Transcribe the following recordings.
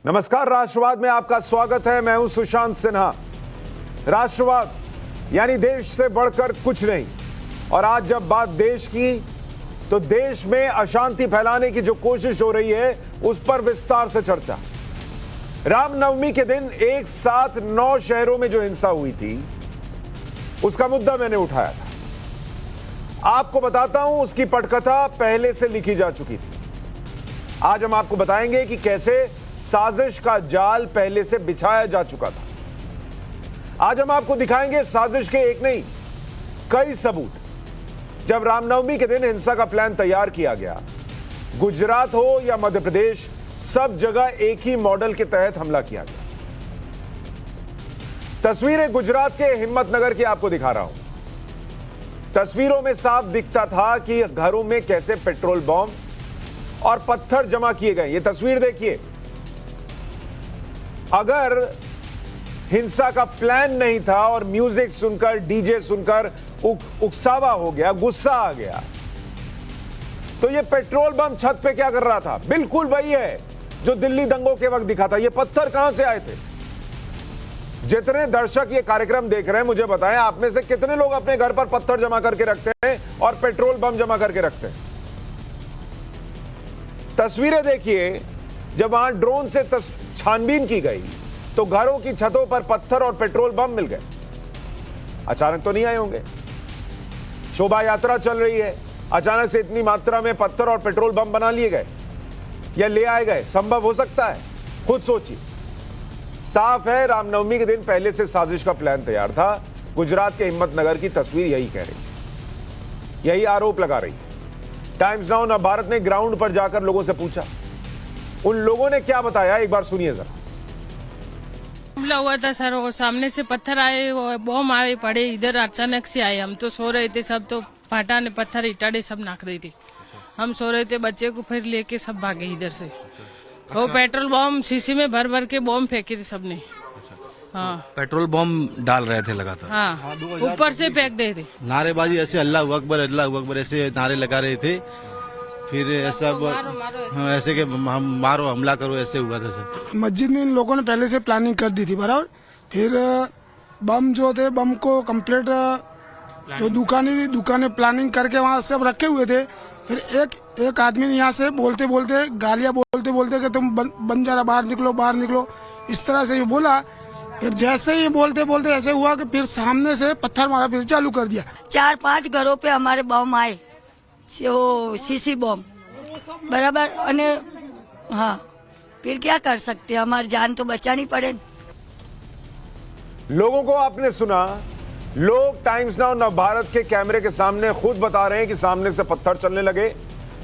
नमस्कार, राष्ट्रवाद में आपका स्वागत है। मैं हूं सुशांत सिन्हा। राष्ट्रवाद यानी देश से बढ़कर कुछ नहीं। और आज जब बात देश की, तो देश में अशांति फैलाने की जो कोशिश हो रही है उस पर विस्तार से चर्चा। रामनवमी के दिन एक साथ 9 शहरों में जो हिंसा हुई थी उसका मुद्दा मैंने उठाया था। आपको बताता हूं, उसकी पटकथा पहले से लिखी जा चुकी थी। आज हम आपको बताएंगे कि कैसे साजिश का जाल पहले से बिछाया जा चुका था। आज हम आपको दिखाएंगे साजिश के एक नहीं कई सबूत। जब रामनवमी के दिन हिंसा का प्लान तैयार किया गया, गुजरात हो या मध्य प्रदेश, सब जगह एक ही मॉडल के तहत हमला किया गया। तस्वीरें गुजरात के हिम्मतनगर की आपको दिखा रहा हूं। तस्वीरों में साफ दिखता था कि घरों में कैसे पेट्रोल बॉम्ब और पत्थर जमा किए गए। ये तस्वीर देखिए। अगर हिंसा का प्लान नहीं था और म्यूजिक सुनकर, डीजे सुनकर उकसावा हो गया, गुस्सा आ गया, तो ये पेट्रोल बम छत पे क्या कर रहा था? बिल्कुल वही है जो दिल्ली दंगों के वक्त दिखा था। ये पत्थर कहां से आए थे? जितने दर्शक ये कार्यक्रम देख रहे हैं, मुझे बताएं, आप में से कितने लोग अपने घर पर पत्थर जमा करके रखते हैं और पेट्रोल बम जमा करके रखते हैं? तस्वीरें देखिए। जब वहां ड्रोन से छानबीन की गई तो घरों की छतों पर पत्थर और पेट्रोल बम मिल गए। अचानक तो नहीं आए होंगे। शोभा यात्रा चल रही है, अचानक से इतनी मात्रा में पत्थर और पेट्रोल बम बना लिए गए या ले आए गए? संभव हो सकता है? खुद सोचिए। साफ है, रामनवमी के दिन पहले से साजिश का प्लान तैयार था। गुजरात के हिम्मतनगर की तस्वीर यही कह रही है, यही आरोप लगा रही है। टाइम्स नाउ नवभारत ने ग्राउंड पर जाकर लोगों से पूछा। उन लोगों ने क्या बताया, एक बार सुनिए जरा। हमला हुआ था सर, और सामने से पत्थर आए, बॉम्ब आए, पड़े इधर, अचानक से आए। हम तो सो रहे थे, सब तो पाटा ने पत्थर इटाड़े सब नाक रही थी। हम सो रहे थे, बच्चे को फिर लेके सब भागे इधर से। वो पेट्रोल बॉम्ब शीशी में भर भर के बॉम्ब फेंके थे सबने। हाँ, पेट्रोल बॉम्ब डाल रहे थे लगातार। हाँ, ऊपर से फेंक दे थे। नारेबाजी ऐसे अल्लाह अकबर ऐसे नारे लगा रहे थे। फिर ऐसा हाँ, ऐसे के मारो, हमला करो, ऐसे हुआ था सर। मस्जिद में इन लोगों ने पहले से प्लानिंग कर दी थी, बराबर। फिर बम जो थे, बम को कंप्लीट जो दुकानें प्लानिंग करके वहाँ सब रखे हुए थे। फिर एक आदमी ने यहाँ से बोलते गालियाँ बोलते कि तुम बंजारा बाहर निकलो, इस तरह से ये बोला। फिर जैसे ही बोलते ऐसे हुआ कि फिर सामने से पत्थर मारा फिर चालू कर दिया। 4-5 घरों पे हमारे बम आए, सीसी बम, बराबर। हाँ, फिर क्या कर सकते हैं, हमारी जान तो बचानी पड़े। लोगों को आपने सुना। लोग टाइम्स नाउ नवभारत के कैमरे के सामने खुद बता रहे हैं कि सामने से पत्थर चलने लगे,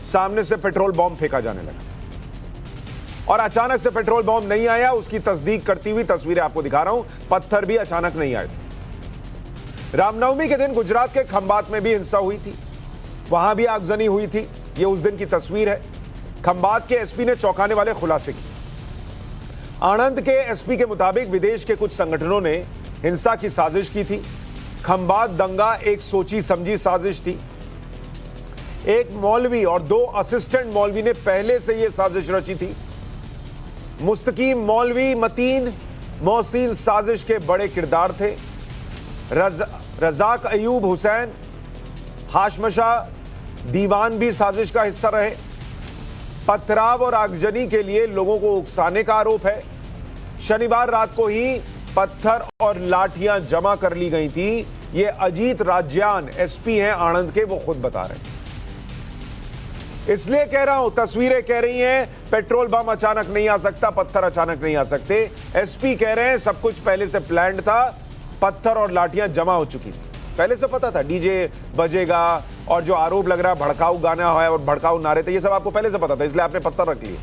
सामने से पेट्रोल बॉम्ब फेंका जाने लगा और अचानक से पेट्रोल बॉम्ब नहीं आया। उसकी तस्दीक करती हुई तस्वीरें आपको दिखा रहा हूं। पत्थर भी अचानक नहीं आए थे। रामनवमी के दिन गुजरात के खंबात में भी हिंसा हुई थी, वहां भी आगजनी हुई थी। यह उस दिन की तस्वीर है। खंबात के एसपी ने चौंकाने वाले खुलासे किए। आणंद के एसपी के मुताबिक विदेश के कुछ संगठनों ने हिंसा की साजिश की थी। खंबात दंगा एक सोची समझी साजिश थी। एक मौलवी और 2 असिस्टेंट मौलवी ने पहले से यह साजिश रची थी। मुस्तकीम मौलवी, मतीन मोहसिन साजिश के बड़े किरदार थे। रजाक अयूब हुसैन, हाशमशा दीवान भी साजिश का हिस्सा रहे। पथराव और आगजनी के लिए लोगों को उकसाने का आरोप है। शनिवार रात को ही पत्थर और लाठियां जमा कर ली गई थी। ये अजीत राज्यान एसपी हैं आणंद के, वो खुद बता रहे हैं। इसलिए कह रहा हूं, तस्वीरें कह रही हैं पेट्रोल बम अचानक नहीं आ सकता, पत्थर अचानक नहीं आ सकते। एसपी कह रहे हैं सब कुछ पहले से प्लान्ड था। पत्थर और लाठियां जमा हो चुकी थी, पहले से पता था डीजे बजेगा और जो आरोप लग रहा है भड़काऊ गाना है और भड़काऊ नारे थे, ये सब आपको पहले से पता था, इसलिए आपने पत्थर रख लिए।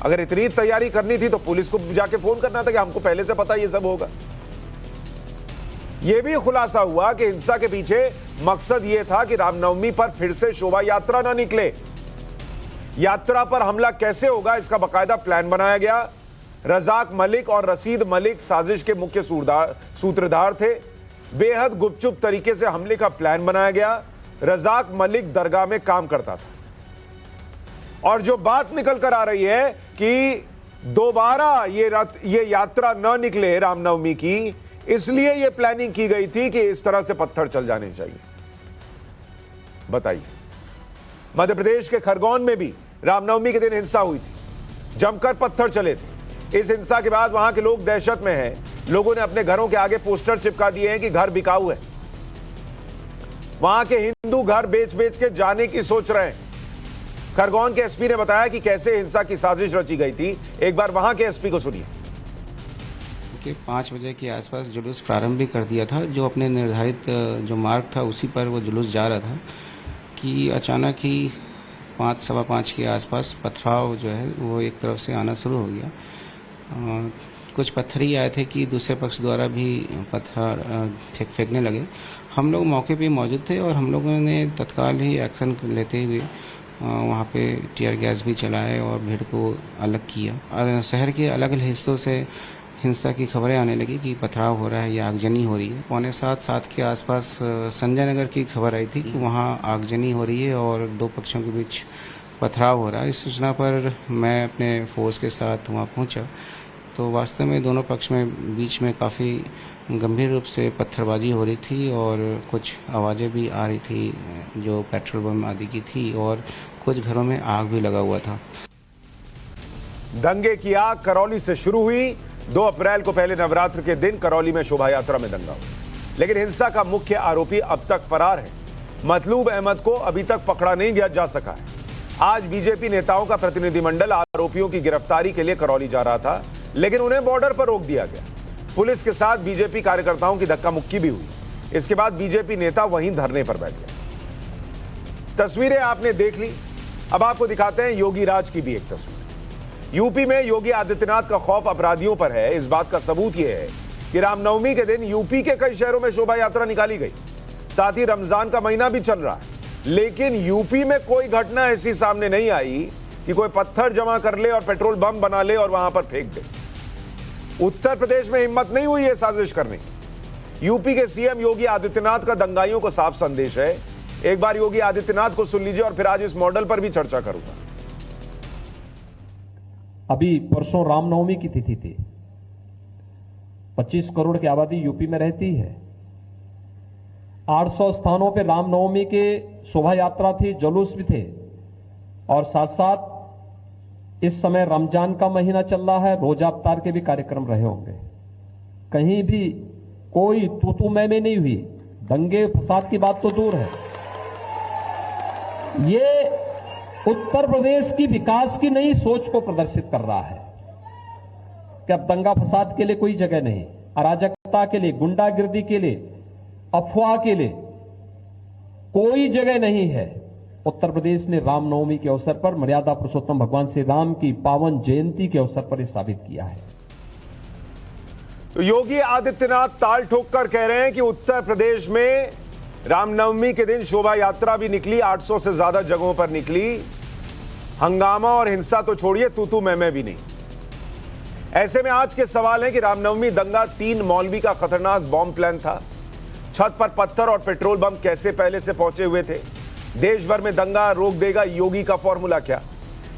अगर इतनी तैयारी करनी थी तो पुलिस को जाके फोन करना था कि हमको पहले से पता ये सब होगा। यह भी खुलासा हुआ कि हिंसा के पीछे मकसद यह था कि रामनवमी पर फिर से शोभा यात्रा ना निकले। यात्रा पर हमला कैसे होगा, इसका बाकायदा प्लान बनाया गया। रजाक मलिक और रशीद मलिक साजिश के मुख्य सूत्रधार थे। बेहद गुपचुप तरीके से हमले का प्लान बनाया गया। रजाक मलिक दरगाह में काम करता था और जो बात निकल कर आ रही है कि दोबारा ये यात्रा न निकले रामनवमी की, इसलिए ये प्लानिंग की गई थी कि इस तरह से पत्थर चल जाने चाहिए। बताइए, मध्य प्रदेश के खरगोन में भी रामनवमी के दिन हिंसा हुई थी, जमकर पत्थर चले थे। इस हिंसा के बाद वहां के लोग दहशत में हैं। लोगों ने अपने घरों के आगे पोस्टर चिपका दिए हैं कि घर बिकाऊ है। वहां के हिंदू घर बेच बेच के जाने की सोच रहे हैं। खरगोन के एसपी ने बताया कि कैसे हिंसा की साजिश रची गई थी। एक बार वहां के एसपी को सुनिए। 5 बजे के आसपास जुलूस प्रारंभ भी कर दिया था, जो अपने निर्धारित जो मार्ग था उसी पर वो जुलूस जा रहा था कि अचानक ही 5 सवा 5 के आसपास पथराव जो है वो एक तरफ से आना शुरू हो गया। कुछ पत्थर ही आए थे कि दूसरे पक्ष द्वारा भी पत्थर फेंकने लगे। हम लोग मौके पे मौजूद थे और हम लोगों ने तत्काल ही एक्शन लेते हुए वहाँ पे टीयर गैस भी चलाए और भीड़ को अलग किया। और शहर के अलग अलग हिस्सों से हिंसा की खबरें आने लगी कि पथराव हो रहा है या आगजनी हो रही है। 6:45-7 के आसपास संजय नगर की खबर आई थी कि वहाँ आगजनी हो रही है और 2 पक्षों के बीच पथराव हो रहा है। इस सूचना पर मैं अपने फोर्स के साथ वहाँ पहुँचा तो वास्तव में दोनों पक्ष में बीच में काफ़ी गंभीर रूप से पत्थरबाजी हो रही थी और कुछ आवाज़ें भी आ रही थी जो पेट्रोल बम आदि की थी और कुछ घरों में आग भी लगा हुआ था। दंगे की आग करौली से शुरू हुई। 2 अप्रैल को पहले नवरात्र के दिन करौली में शोभा यात्रा में दंगा हुआ, लेकिन हिंसा का मुख्य आरोपी अब तक फरार है। मतलूब अहमद को अभी तक पकड़ा नहीं जा सका है। आज बीजेपी नेताओं का प्रतिनिधिमंडल आरोपियों की गिरफ्तारी के लिए करौली जा रहा था, लेकिन उन्हें बॉर्डर पर रोक दिया गया। पुलिस के साथ बीजेपी कार्यकर्ताओं की धक्का मुक्की भी हुई। इसके बाद बीजेपी नेता वहीं धरने पर बैठ गए। तस्वीरें आपने देख ली, अब आपको दिखाते हैं योगी राज की भी एक तस्वीर। यूपी में योगी आदित्यनाथ का खौफ अपराधियों पर है। इस बात का सबूत यह है कि रामनवमी के दिन यूपी के कई शहरों में शोभा यात्रा निकाली गई। साथ ही रमजान का महीना भी चल रहा है, लेकिन यूपी में कोई घटना ऐसी सामने नहीं आई कि कोई पत्थर जमा कर ले और पेट्रोल बम बना ले और वहां पर फेंक दे। उत्तर प्रदेश में हिम्मत नहीं हुई है साजिश करने की। यूपी के सीएम योगी आदित्यनाथ का दंगाइयों को साफ संदेश है। एक बार योगी आदित्यनाथ को सुन लीजिए और फिर आज इस मॉडल पर भी चर्चा करूंगा। अभी परसों रामनवमी की तिथि थी। 25 करोड़ की आबादी यूपी में रहती है। 800 स्थानों पे रामनवमी के शोभा यात्रा थी, जुलूस भी थे और साथ साथ इस समय रमजान का महीना चल रहा है, रोजा अफ्तार के भी कार्यक्रम रहे होंगे। कहीं भी कोई तू मैं में नहीं हुई। दंगे फसाद की बात तो दूर है। ये उत्तर प्रदेश की विकास की नई सोच को प्रदर्शित कर रहा है कि अब दंगा फसाद के लिए कोई जगह नहीं, अराजकता के लिए, गुंडागिर्दी के लिए, अफवाह के लिए कोई जगह नहीं है। उत्तर प्रदेश ने रामनवमी के अवसर पर, मर्यादा पुरुषोत्तम भगवान श्री राम की पावन जयंती के अवसर पर यह साबित किया है। तो योगी आदित्यनाथ ताल ठोक कर कह रहे हैं कि उत्तर प्रदेश में रामनवमी के दिन शोभा यात्रा भी निकली, 800 से ज्यादा जगहों पर निकली। हंगामा और हिंसा तो छोड़िए, तू मैं भी नहीं। ऐसे में आज के सवाल है कि रामनवमी दंगा 3 मौलवी का खतरनाक बॉम्ब प्लान था। छत पर पत्थर और पेट्रोल बम कैसे पहले से पहुंचे हुए थे? देश भर में दंगा रोक देगा योगी का फॉर्मूला क्या?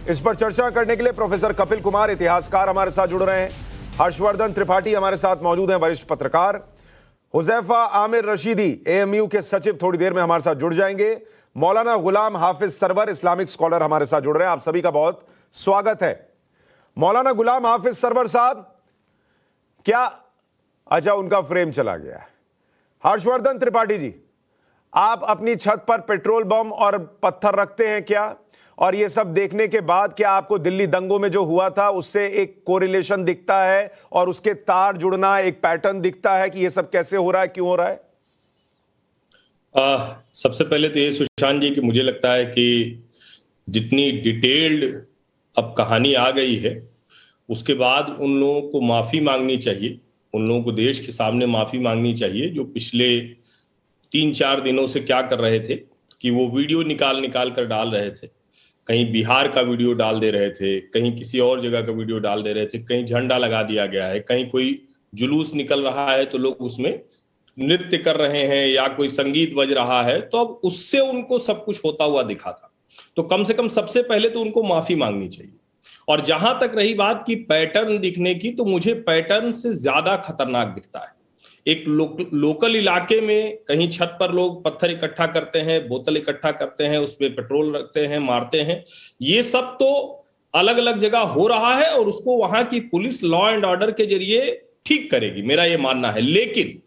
इस पर चर्चा करने के लिए प्रोफेसर कपिल कुमार, इतिहासकार, हमारे साथ जुड़ रहे हैं। हर्षवर्धन त्रिपाठी हमारे साथ मौजूद हैं, वरिष्ठ पत्रकार। हुजैफा आमिर रशीदी, एएमयू के सचिव, थोड़ी देर में हमारे साथ जुड़ जाएंगे। मौलाना गुलाम हाफिज सरवर, इस्लामिक स्कॉलर, हमारे साथ जुड़ रहे हैं। आप सभी का बहुत स्वागत है। मौलाना गुलाम हाफिज सरवर साहब, क्या अच्छा उनका फ्रेम चला गया है। हर्षवर्धन त्रिपाठी जी, आप अपनी छत पर पेट्रोल बम और पत्थर रखते हैं क्या? और ये सब देखने के बाद क्या आपको दिल्ली दंगों में जो हुआ था उससे एक कोरिलेशन दिखता है और उसके तार जुड़ना, एक पैटर्न दिखता है कि ये सब कैसे हो रहा है, क्यों हो रहा है? सबसे पहले तो ये सुशांत जी कि मुझे लगता है कि जितनी डिटेल्ड अब कहानी आ गई है उसके बाद उन लोगों को माफी मांगनी चाहिए। उन लोगों को देश के सामने माफी मांगनी चाहिए जो पिछले 3-4 दिनों से क्या कर रहे थे कि वो वीडियो निकाल कर डाल रहे थे। कहीं बिहार का वीडियो डाल दे रहे थे, कहीं किसी और जगह का वीडियो डाल दे रहे थे, कहीं झंडा लगा दिया गया है, कहीं कोई जुलूस निकल रहा है तो लोग उसमें नृत्य कर रहे हैं या कोई संगीत बज रहा है, तो अब उससे उनको सब कुछ होता हुआ दिखा था। तो कम से कम सबसे पहले तो उनको माफी मांगनी चाहिए और जहां तक रही बात की पैटर्न दिखने की, तो मुझे पैटर्न से ज्यादा खतरनाक दिखता है। एक लोकल इलाके में कहीं छत पर लोग पत्थर इकट्ठा करते हैं, बोतल इकट्ठा करते हैं, उसमें पेट्रोल रखते हैं, मारते हैं, ये सब तो अलग अलग जगह हो रहा है और उसको वहां की पुलिस लॉ एंड ऑर्डर के जरिए ठीक करेगी, मेरा ये मानना है। लेकिन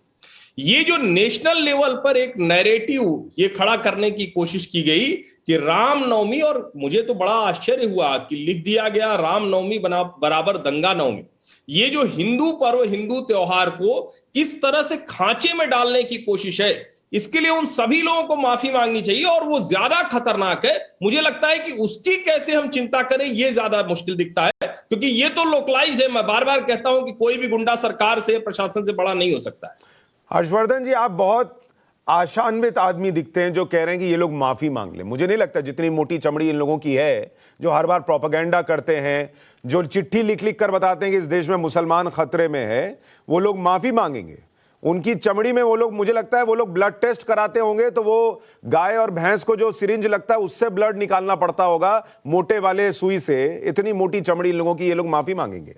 ये जो नेशनल लेवल पर एक नैरेटिव ये खड़ा करने की कोशिश की गई कि रामनवमी, और मुझे तो बड़ा आश्चर्य हुआ कि लिख दिया गया रामनवमी बराबर दंगा नवमी। ये जो हिंदू पर्व, हिंदू त्योहार को इस तरह से खांचे में डालने की कोशिश है, इसके लिए उन सभी लोगों को माफी मांगनी चाहिए। और वो ज्यादा खतरनाक है, मुझे लगता है कि उसकी कैसे हम चिंता करें ये ज्यादा मुश्किल दिखता है, क्योंकि ये तो लोकलाइज है। मैं बार बार कहता हूं कि कोई भी गुंडा सरकार से, प्रशासन से बड़ा नहीं हो सकता है। हर्षवर्धन जी, आप बहुत आशान्वित आदमी दिखते हैं जो कह रहे हैं कि ये लोग माफी मांग लें। मुझे नहीं लगता जितनी मोटी चमड़ी इन लोगों की है, जो हर बार प्रोपेगेंडा करते हैं, जो चिट्ठी लिख लिख कर बताते हैं कि इस देश में मुसलमान खतरे में है, वो लोग माफी मांगेंगे। उनकी चमड़ी में वो लोग, मुझे लगता है वो लोग ब्लड टेस्ट कराते होंगे तो वो गाय और भैंस को जो सिरिंज लगता है उससे ब्लड निकालना पड़ता होगा, मोटे वाले सुई से। इतनी मोटी चमड़ी इन लोगों की, ये लोग माफी मांगेंगे।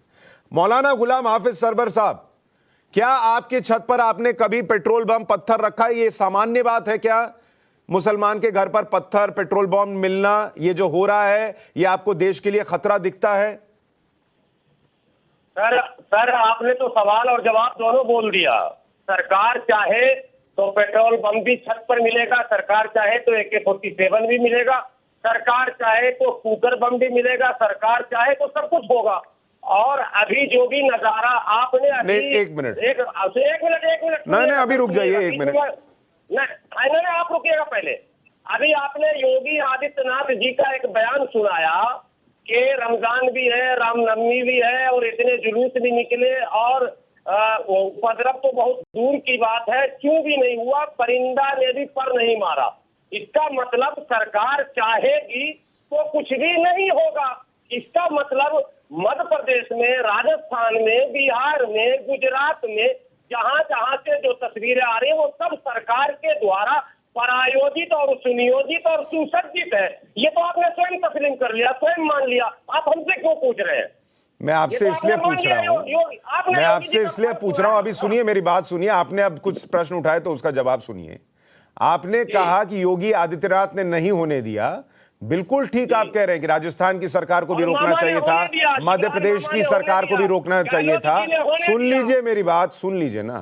मौलाना गुलाम हाफिज सरवर साहब, क्या आपके छत पर आपने कभी पेट्रोल बम पत्थर रखा है? ये सामान्य बात है क्या? मुसलमान के घर पर पत्थर, पेट्रोल बम मिलना, ये जो हो रहा है, ये आपको देश के लिए खतरा दिखता है? सर आपने तो सवाल और जवाब दोनों बोल दिया। सरकार चाहे तो पेट्रोल बम भी छत पर मिलेगा, सरकार चाहे तो AK-47 भी मिलेगा, सरकार चाहे तो कुकर बम भी मिलेगा, सरकार चाहे तो सब कुछ होगा। और अभी जो भी नजारा आपने अभी एक मिनट नहीं, अभी रुक जाइए, एक मिनट नहीं, आप रुकिएगा पहले। अभी आपने योगी आदित्यनाथ जी का एक बयान सुनाया कि रमजान भी है, रामनवमी भी है और इतने जुलूस भी निकले और उपद्रव तो बहुत दूर की बात है, क्यों भी नहीं हुआ, परिंदा ने भी पर नहीं मारा। इसका मतलब सरकार चाहेगी तो कुछ भी नहीं होगा। इसका मतलब मध्य प्रदेश में, राजस्थान में, बिहार में, गुजरात में, जहां जहां से जो तस्वीरें आ रही है वो सब सरकार के द्वारा प्रायोजित और सुनियोजित और सुसज्जित है। ये तो आपने स्वयं तस्लीम कर लिया, स्वयं मान लिया। आप हमसे क्यों पूछ रहे हैं? मैं आपसे इसलिए पूछ रहा हूं, मैं आपसे इसलिए पूछ रहा हूं, अभी सुनिए मेरी बात सुनिए। आपने अब कुछ प्रश्न उठाए तो उसका जवाब सुनिए। आपने कहा कि योगी आदित्यनाथ ने नहीं होने दिया, बिल्कुल ठीक आप कह रहे हैं कि राजस्थान की सरकार को भी रोकना चाहिए था, मध्य प्रदेश की सरकार को भी रोकना चाहिए था। सुन लीजिए मेरी बात, सुन लीजिए ना।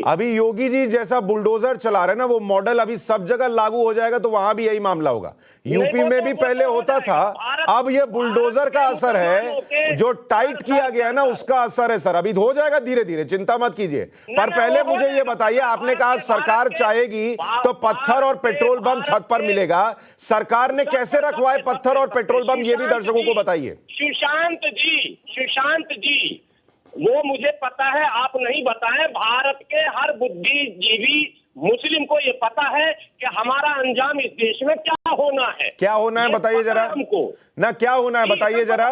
अभी योगी जी जैसा बुलडोजर चला रहे ना, वो मॉडल अभी सब जगह लागू हो जाएगा तो वहां भी यही मामला होगा। यूपी में भी पहले होता था, अब ये बुलडोजर का असर है, जो टाइट किया गया है ना उसका असर है सर। अभी हो जाएगा धीरे धीरे, चिंता मत कीजिए। पर पहले मुझे ये बताइए, आपने कहा सरकार चाहेगी तो पत्थर और पेट्रोल बम छत पर मिलेगा, सरकार ने कैसे रखवाए पत्थर और पेट्रोल बम, ये भी दर्शकों को बताइए। सुशांत जी, वो मुझे पता है, आप नहीं बताएं। भारत के हर बुद्धिजीवी मुस्लिम को ये पता है कि हमारा अंजाम इस देश में क्या होना है। क्या होना है बताइए जरा हमको ना, क्या होना है बताइए जरा।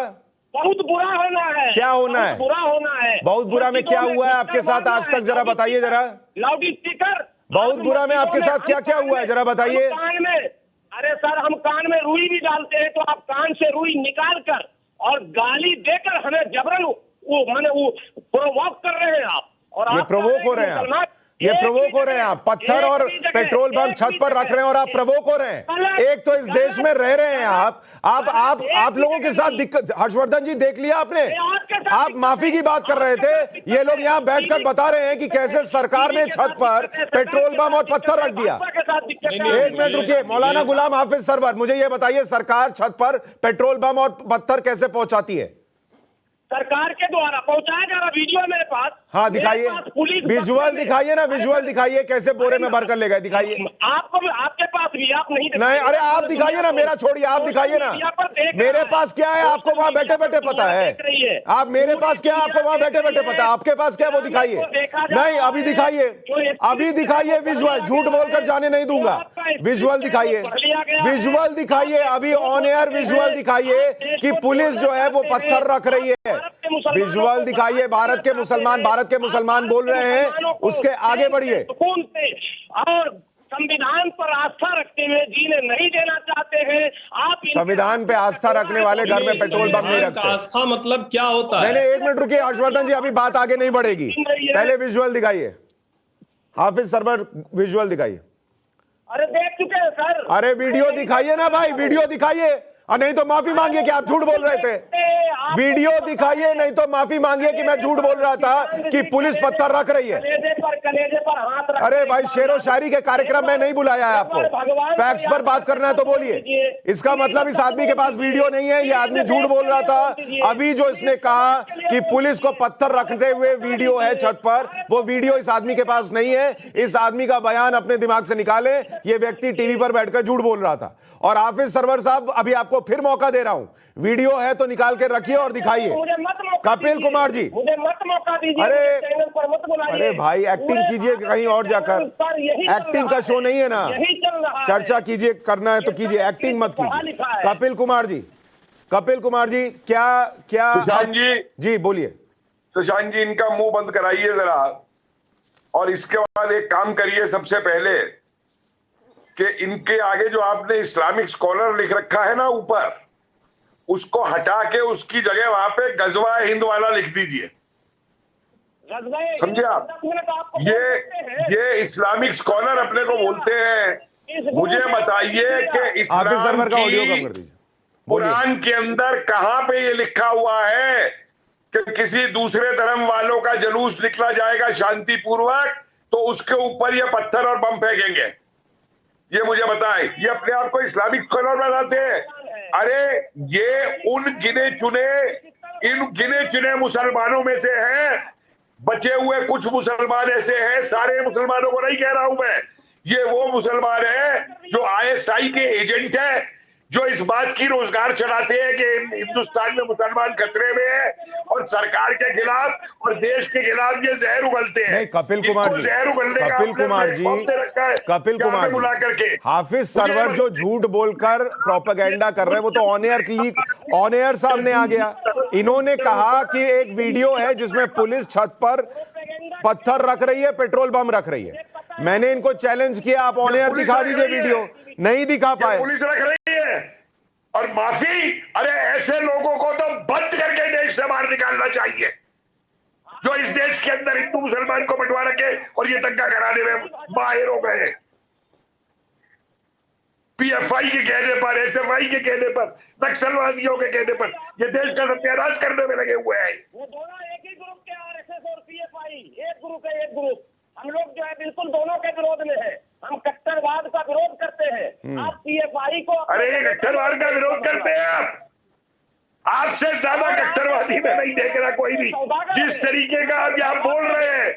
बहुत बुरा होना है। क्या होना है? बुरा होना है। बहुत बुरा में क्या हुआ है आपके साथ आज तक, जरा बताइए जरा। लाउड स्पीकर, बहुत बुरा में आपके साथ क्या क्या हुआ है, जरा बताइए। अरे सर, हम कान में रुई भी डालते हैं तो आप कान से रुई निकाल कर और गाली देकर हमें जबरन वो प्रोवोक कर रहे हैं आप। और ये प्रोवोक हो रहे हैं आप, ये प्रवोक हो रहे हैं आप। पत्थर और पेट्रोल बम छत पर रख रहे हैं और आप प्रवोक हो रहे हैं। एक तो इस देश में रह रहे हैं आप लोगों के साथ दिक्कत। हर्षवर्धन जी देख लिया आपने, आप माफी की बात कर रहे थे, ये लोग यहां बैठकर बता रहे हैं कि कैसे सरकार ने छत पर पेट्रोल बम और पत्थर रख दिया। एक मिनट रुकिए, मौलाना गुलाम हाफिज सरवर, मुझे ये बताइए सरकार छत पर पेट्रोल बम और पत्थर कैसे पहुंचाती है? सरकार के द्वारा पहुंचाया जा रहा वीडियो मेरे पास। हाँ दिखाइए, विजुअल दिखाइए ना, विजुअल दिखाइए कैसे बोरे में भरकर ले गए, दिखाइए। आपको आपके पास भी, आप नहीं अरे आप दिखाइए ना, मेरा छोड़िए, आप दिखाइए ना। मेरे पास क्या है आपको वहां बैठे बैठे पता है, आप मेरे पास क्या है आपको वहां बैठे बैठे पता है, आपके पास क्या है वो दिखाइए। नहीं अभी दिखाइए, अभी दिखाइए विजुअल, झूठ बोलकर जाने नहीं दूंगा। विजुअल दिखाइए, विजुअल दिखाइए, अभी ऑन एयर विजुअल दिखाइए कि पुलिस जो है वो पत्थर रख रही है। विजुअल दिखाइए, भारत के मुसलमान बोल रहे हैं, उसके आगे बढ़िए। और संविधान पर आस्था रखते हुए जीने नहीं देना चाहते हैं। आप संविधान पे आस्था रखने वाले घर में पेट्रोल बम नहीं रखते। आस्था मतलब क्या होता है? नहीं, एक मिनट रुकिए हर्षवर्धन जी, अभी बात आगे नहीं बढ़ेगी, पहले विजुअल दिखाइए। हाफिज सरवर विजुअल दिखाइए। अरे देख चुके हैं सर। अरे वीडियो दिखाइए ना भाई, वीडियो दिखाइए, और नहीं तो माफी मांगिए कि आप झूठ बोल रहे थे। वीडियो दिखाइए, नहीं तो माफी मांगिए कि मैं झूठ बोल रहा था कि पुलिस पत्थर रख रही है। कलेजे पर हाथ रख। अरे भाई, शेरो शायरी के कार्यक्रम में नहीं बुलाया है आपको, फैक्ट्स पर बात करना है तो बोलिए। इसका मतलब इस आदमी के पास वीडियो नहीं है, ये आदमी झूठ बोल रहा था। अभी जो इसने कहा कि पुलिस को पत्थर रखते हुए वीडियो है छत पर, वो वीडियो इस आदमी के पास नहीं है। इस आदमी का बयान अपने दिमाग से निकाले, ये व्यक्ति टीवी पर बैठकर झूठ बोल रहा था। और हाफिज सरवर साहब, अभी आपको फिर मौका दे रहा हूं, वीडियो है तो निकाल के रखिए और दिखाइए। कपिल कुमार जी, मुझे मत मौका दीजिए, अरे चैनल पर मत बुलाइए। अरे भाई, एक्टिंग कीजिए कहीं और जाकर, एक्टिंग का शो नहीं है ना, चर्चा कीजिए, करना है तो कीजिए, एक्टिंग मत कीजिए। कपिल कुमार जी, कपिल कुमार जी, क्या सुशांत जी बोलिए। सुशांत जी, इनका मुंह बंद कराइए जरा, और इसके बाद एक काम करिए, सबसे पहले कि इनके आगे जो आपने इस्लामिक स्कॉलर लिख रखा है ना ऊपर, उसको हटा के उसकी जगह वहां पे गजवा हिंद वाला लिख दीजिए। समझे आप? ये इस्लामिक स्कॉलर अपने को बोलते हैं। मुझे बताइए कि इस्लाम की कुरान के अंदर कहां पे ये लिखा हुआ है कि किसी दूसरे धर्म वालों का जुलूस निकला जाएगा शांतिपूर्वक तो उसके ऊपर ये पत्थर और बम फेंकेंगे? ये मुझे बताएं। ये अपने आप को इस्लामिक स्कॉलर बनाते हैं। अरे ये इन गिने चुने मुसलमानों में से हैं। बचे हुए कुछ मुसलमान ऐसे हैं, सारे मुसलमानों को नहीं कह रहा हूं मैं, ये वो मुसलमान हैं जो ISI के एजेंट हैं, जो इस बात की रोजगार चलाते हैं कि हिंदुस्तान में मुसलमान खतरे में है और सरकार के खिलाफ और देश के खिलाफ ये जहर उगलते हैं। कपिल कुमार जी, जहर उगलने का कपिल कुमार बुला करके हाफिज सरवर जो झूठ बोलकर प्रोपेगेंडा कर रहे हैं, वो तो ऑन एयर सामने आ गया। इन्होंने कहा कि एक वीडियो है जिसमें पुलिस छत पर पत्थर रख रही है, पेट्रोल बम रख रही है। मैंने इनको चैलेंज किया, आप ऑन एयर दिखा दीजिए वीडियो, नहीं दिखा पाए। पुलिस रख रही है और माफी, अरे ऐसे लोगों को तो बंद करके देश से बाहर निकालना चाहिए, जो इस देश के अंदर हिंदू मुसलमान को बंटवा रखे और ये दंगा कराने में माहिर हो गए। PFI के कहने पर, SFI के कहने पर, नक्सलवादियों के कहने पर ये देश का सत्यानाश करने में लगे हुए हैं। वो दोनों एक ही ग्रुप के, RSS और PFI एक ग्रुप है, एक ग्रुप। हम लोग जो है बिल्कुल दोनों के विरोध में है। हम कट्टरवाद का विरोध करते हैं। आप PFI को, अरे ये कट्टरवाद का विरोध करते हैं आप? आपसे ज्यादा कट्टरवादी में नहीं देख रहा कोई भी, जिस तरीके का आप यहाँ बोल रहे हैं।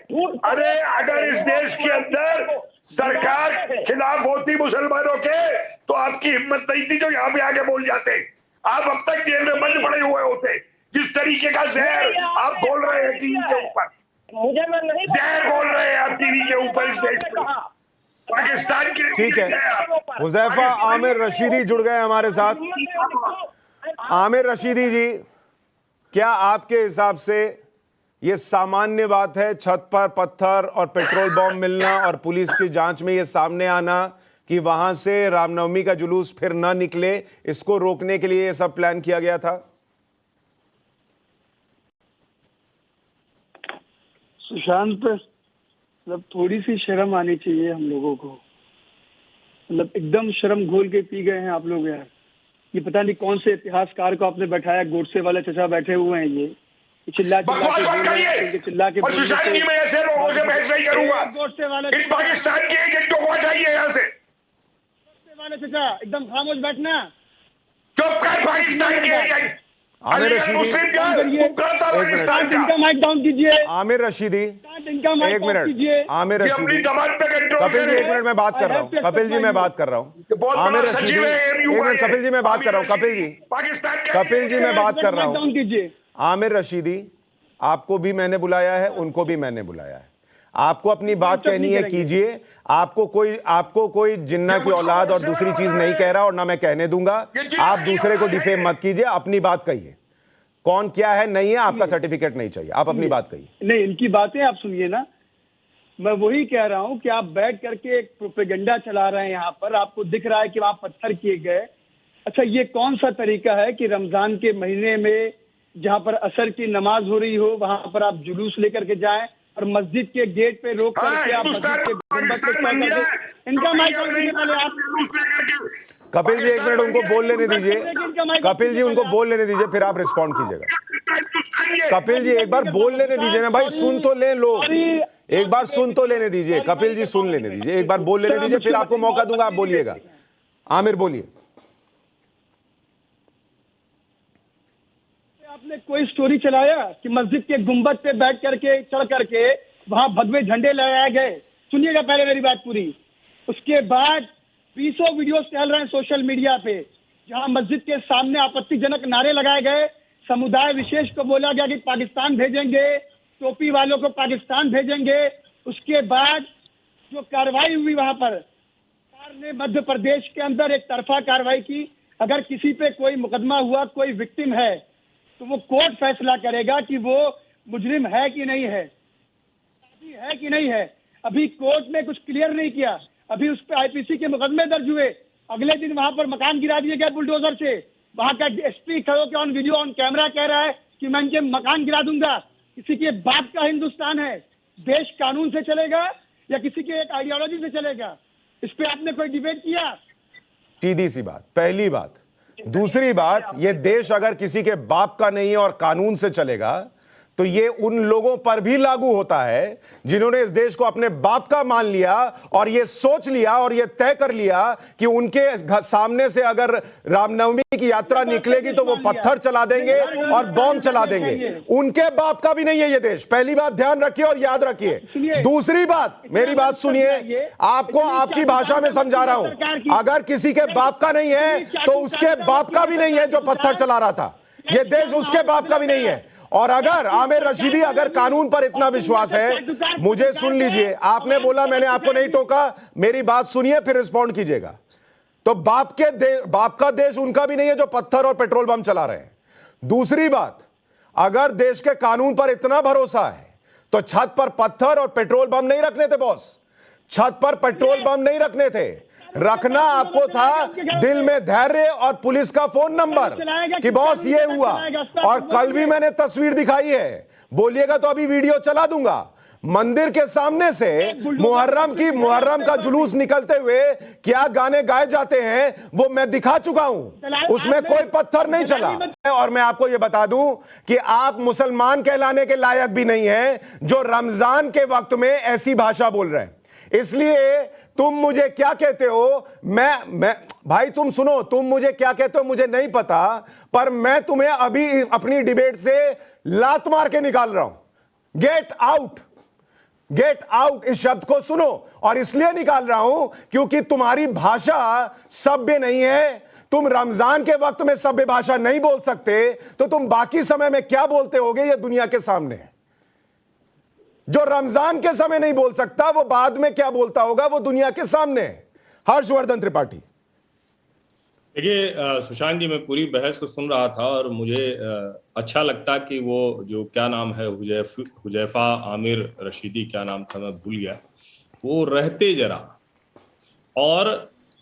अरे अगर इस देश के अंदर सरकार खिलाफ होती मुसलमानों के तो आपकी हिम्मत नहीं थी जो यहाँ पे आके बोल जाते। आप अब तक जेल में बंद पड़े हुए होते। जिस तरीके का जहर आप बोल रहे हैं टीवी के ऊपर, जहर बोल रहे हैं आप टीवी के ऊपर इस देश में, पाकिस्तान के। ठीक है, हुज़ैफा आमिर रशीदी जुड़ गए हमारे साथ। आमिर रशीदी जी, क्या आपके हिसाब से ये सामान्य बात है, छत पर पत्थर और पेट्रोल बम मिलना और पुलिस की जांच में ये सामने आना कि वहां से रामनवमी का जुलूस फिर ना निकले, इसको रोकने के लिए ये सब प्लान किया गया था? सुशांत, मतलब थोड़ी सी शर्म आनी चाहिए हम लोगों को। मतलब एकदम शर्म घोल के पी गए हैं आप लोग यार। ये पता नहीं कौन से इतिहासकार को आपने बैठाया, गोडसे वाले चचा बैठे हुए हैं, ये चिल्ला के और सुशांत जी, मैं ऐसे लोगों से बहस नहीं करूंगा। इन पाकिस्तान के एजेंटों को हटाइए यहाँ से। गोडसे वाले चचा एकदम खामोश बैठना। चुप कर, पाकिस्तान के एजेंट। आमिर रशीदी, इनका माइक डाउन कीजिए। आमिर रशीदी, एक मिनट। आमिर रशीदी, कपिल जी एक मिनट, मैं बात कर रहा हूँ। कपिल जी मैं बात कर रहा हूँ। आमिर रशीदी एक मिनट। कपिल जी मैं बात कर रहा हूँ। कपिल जी मैं बात कर रहा हूँ। आमिर रशीदी, आपको भी मैंने बुलाया है, उनको भी मैंने बुलाया है। आपको अपनी बात कहनी है कीजिए। आपको कोई जिन्ना की औलाद और दूसरी चीज नहीं कह रहा और ना मैं कहने दूंगा। आप दूसरे को डिफेम मत कीजिए, अपनी बात कहिए। कौन क्या है नहीं है, आपका सर्टिफिकेट नहीं चाहिए, आप अपनी बात कहिए। नहीं, इनकी बातें आप सुनिए ना। मैं वही कह रहा हूँ कि आप बैठ करके एक प्रोपेगेंडा चला रहे हैं यहाँ पर, आपको दिख रहा है कि वहाँ पत्थर किए गए। अच्छा, ये कौन सा तरीका है कि रमजान के महीने में जहाँ पर असर की नमाज हो रही हो वहां पर आप जुलूस लेकर के जाएं और मस्जिद के गेट पे रोक करके आप मस्जिद के गुंबद पे चढ़ करके इनका माइक पहले आप कपिल जी 1 मिनट उनको बोल लेने दीजिए। कपिल जी उनको बोल लेने दीजिए, फिर आप रिस्पॉन्ड कीजिएगा। कपिल जी एक बार बोल लेने दीजिए ना भाई, सुन तो ले लोग, एक बार सुन तो लेने दीजिए। कपिल जी सुन लेने दीजिए, एक बार बोल लेने दीजिए, फिर आपको मौका दूंगा, आप बोलिएगा। आमिर बोलिए। आपने कोई स्टोरी चलाया कि मस्जिद के गुंबद पे बैठ करके चढ़ करके वहां भगवे झंडे लगाए गए? सुनिएगा पहले मेरी बात पूरी। उसके बाद 20 वीडियो चल रहे हैं सोशल मीडिया पे जहां मस्जिद के सामने आपत्तिजनक नारे लगाए गए, समुदाय विशेष को बोला गया कि पाकिस्तान भेजेंगे, टोपी वालों को पाकिस्तान भेजेंगे। उसके बाद जो कार्रवाई हुई वहां पर, सरकार ने मध्य प्रदेश के अंदर एक तरफा कार्रवाई की। अगर किसी पे कोई मुकदमा हुआ, कोई विक्टिम है, तो वो कोर्ट फैसला करेगा कि वो मुजरिम है कि नहीं है, है कि नहीं है। अभी कोर्ट ने कुछ क्लियर नहीं किया, अभी उस पर आईपीसी के मुकदमे दर्ज हुए। अगले दिन वहां पर मकान गिरा दिए गए बुलडोजर से। वहां का एसपी खड़ो के ऑन वीडियो ऑन कैमरा कह रहा है कि मैं इनके मकान गिरा दूंगा। किसी के बाप का हिंदुस्तान है? देश कानून से चलेगा या किसी के एक आइडियोलॉजी से चलेगा? इस पे आपने कोई डिबेट किया? सीधी सी बात, पहली बात। दूसरी बात, ये देश अगर किसी के बाप का नहीं है और कानून से चलेगा तो ये उन लोगों पर भी लागू होता है जिन्होंने इस देश को अपने बाप का मान लिया और ये सोच लिया और ये तय कर लिया कि उनके सामने से अगर रामनवमी की यात्रा निकलेगी तो वो पत्थर चला देंगे और बॉम्ब चला देंगे। उनके बाप का भी नहीं है ये देश, पहली बात ध्यान रखिए और याद रखिए। दूसरी बात, मेरी बात सुनिए, आपको आपकी भाषा में समझा रहा हूं। अगर किसी के बाप का नहीं है तो उसके बाप का भी नहीं है जो पत्थर चला रहा था। ये देश उसके बाप का भी नहीं है। और अगर आमिर रशीदी, अगर कानून पर इतना विश्वास है, मुझे सुन लीजिए, आपने बोला मैंने आपको नहीं टोका, मेरी बात सुनिए फिर रिस्पॉन्ड कीजिएगा। तो बाप का देश उनका भी नहीं है जो पत्थर और पेट्रोल बम चला रहे हैं। दूसरी बात, अगर देश के कानून पर इतना भरोसा है तो छत पर पत्थर और पेट्रोल बम नहीं रखने थे बॉस, छत पर पेट्रोल बम नहीं रखने थे। रखना आपको था दिल में धैर्य और पुलिस का फोन नंबर कि बॉस ये हुआ। और कल भी मैंने तस्वीर दिखाई है, बोलिएगा तो अभी वीडियो चला दूंगा। मंदिर के सामने से मुहर्रम का जुलूस निकलते हुए क्या गाने गाए जाते हैं वो मैं दिखा चुका हूं, उसमें कोई पत्थर नहीं चला। और मैं आपको ये बता दूं कि आप मुसलमान कहलाने के लायक भी नहीं हैं जो रमजान के वक्त में ऐसी भाषा बोल रहे हैं। इसलिए तुम मुझे क्या कहते हो, मैं भाई तुम सुनो, तुम मुझे क्या कहते हो मुझे नहीं पता, पर मैं तुम्हें अभी अपनी डिबेट से लात मार के निकाल रहा हूं। गेट आउट, गेट आउट, इस शब्द को सुनो। और इसलिए निकाल रहा हूं क्योंकि तुम्हारी भाषा सभ्य नहीं है। तुम रमजान के वक्त में सभ्य भाषा नहीं बोल सकते तो तुम बाकी समय में क्या बोलते होगे ये दुनिया के सामने है। जो रमजान के समय नहीं बोल सकता वो बाद में क्या बोलता होगा वो दुनिया के सामने है। हर्षवर्धन त्रिपाठी। देखिए सुशांत जी, मैं पूरी बहस को सुन रहा था और मुझे अच्छा लगता कि वो जो क्या नाम है हुजैफा आमिर रशीदी, क्या नाम था मैं भूल गया, वो रहते जरा और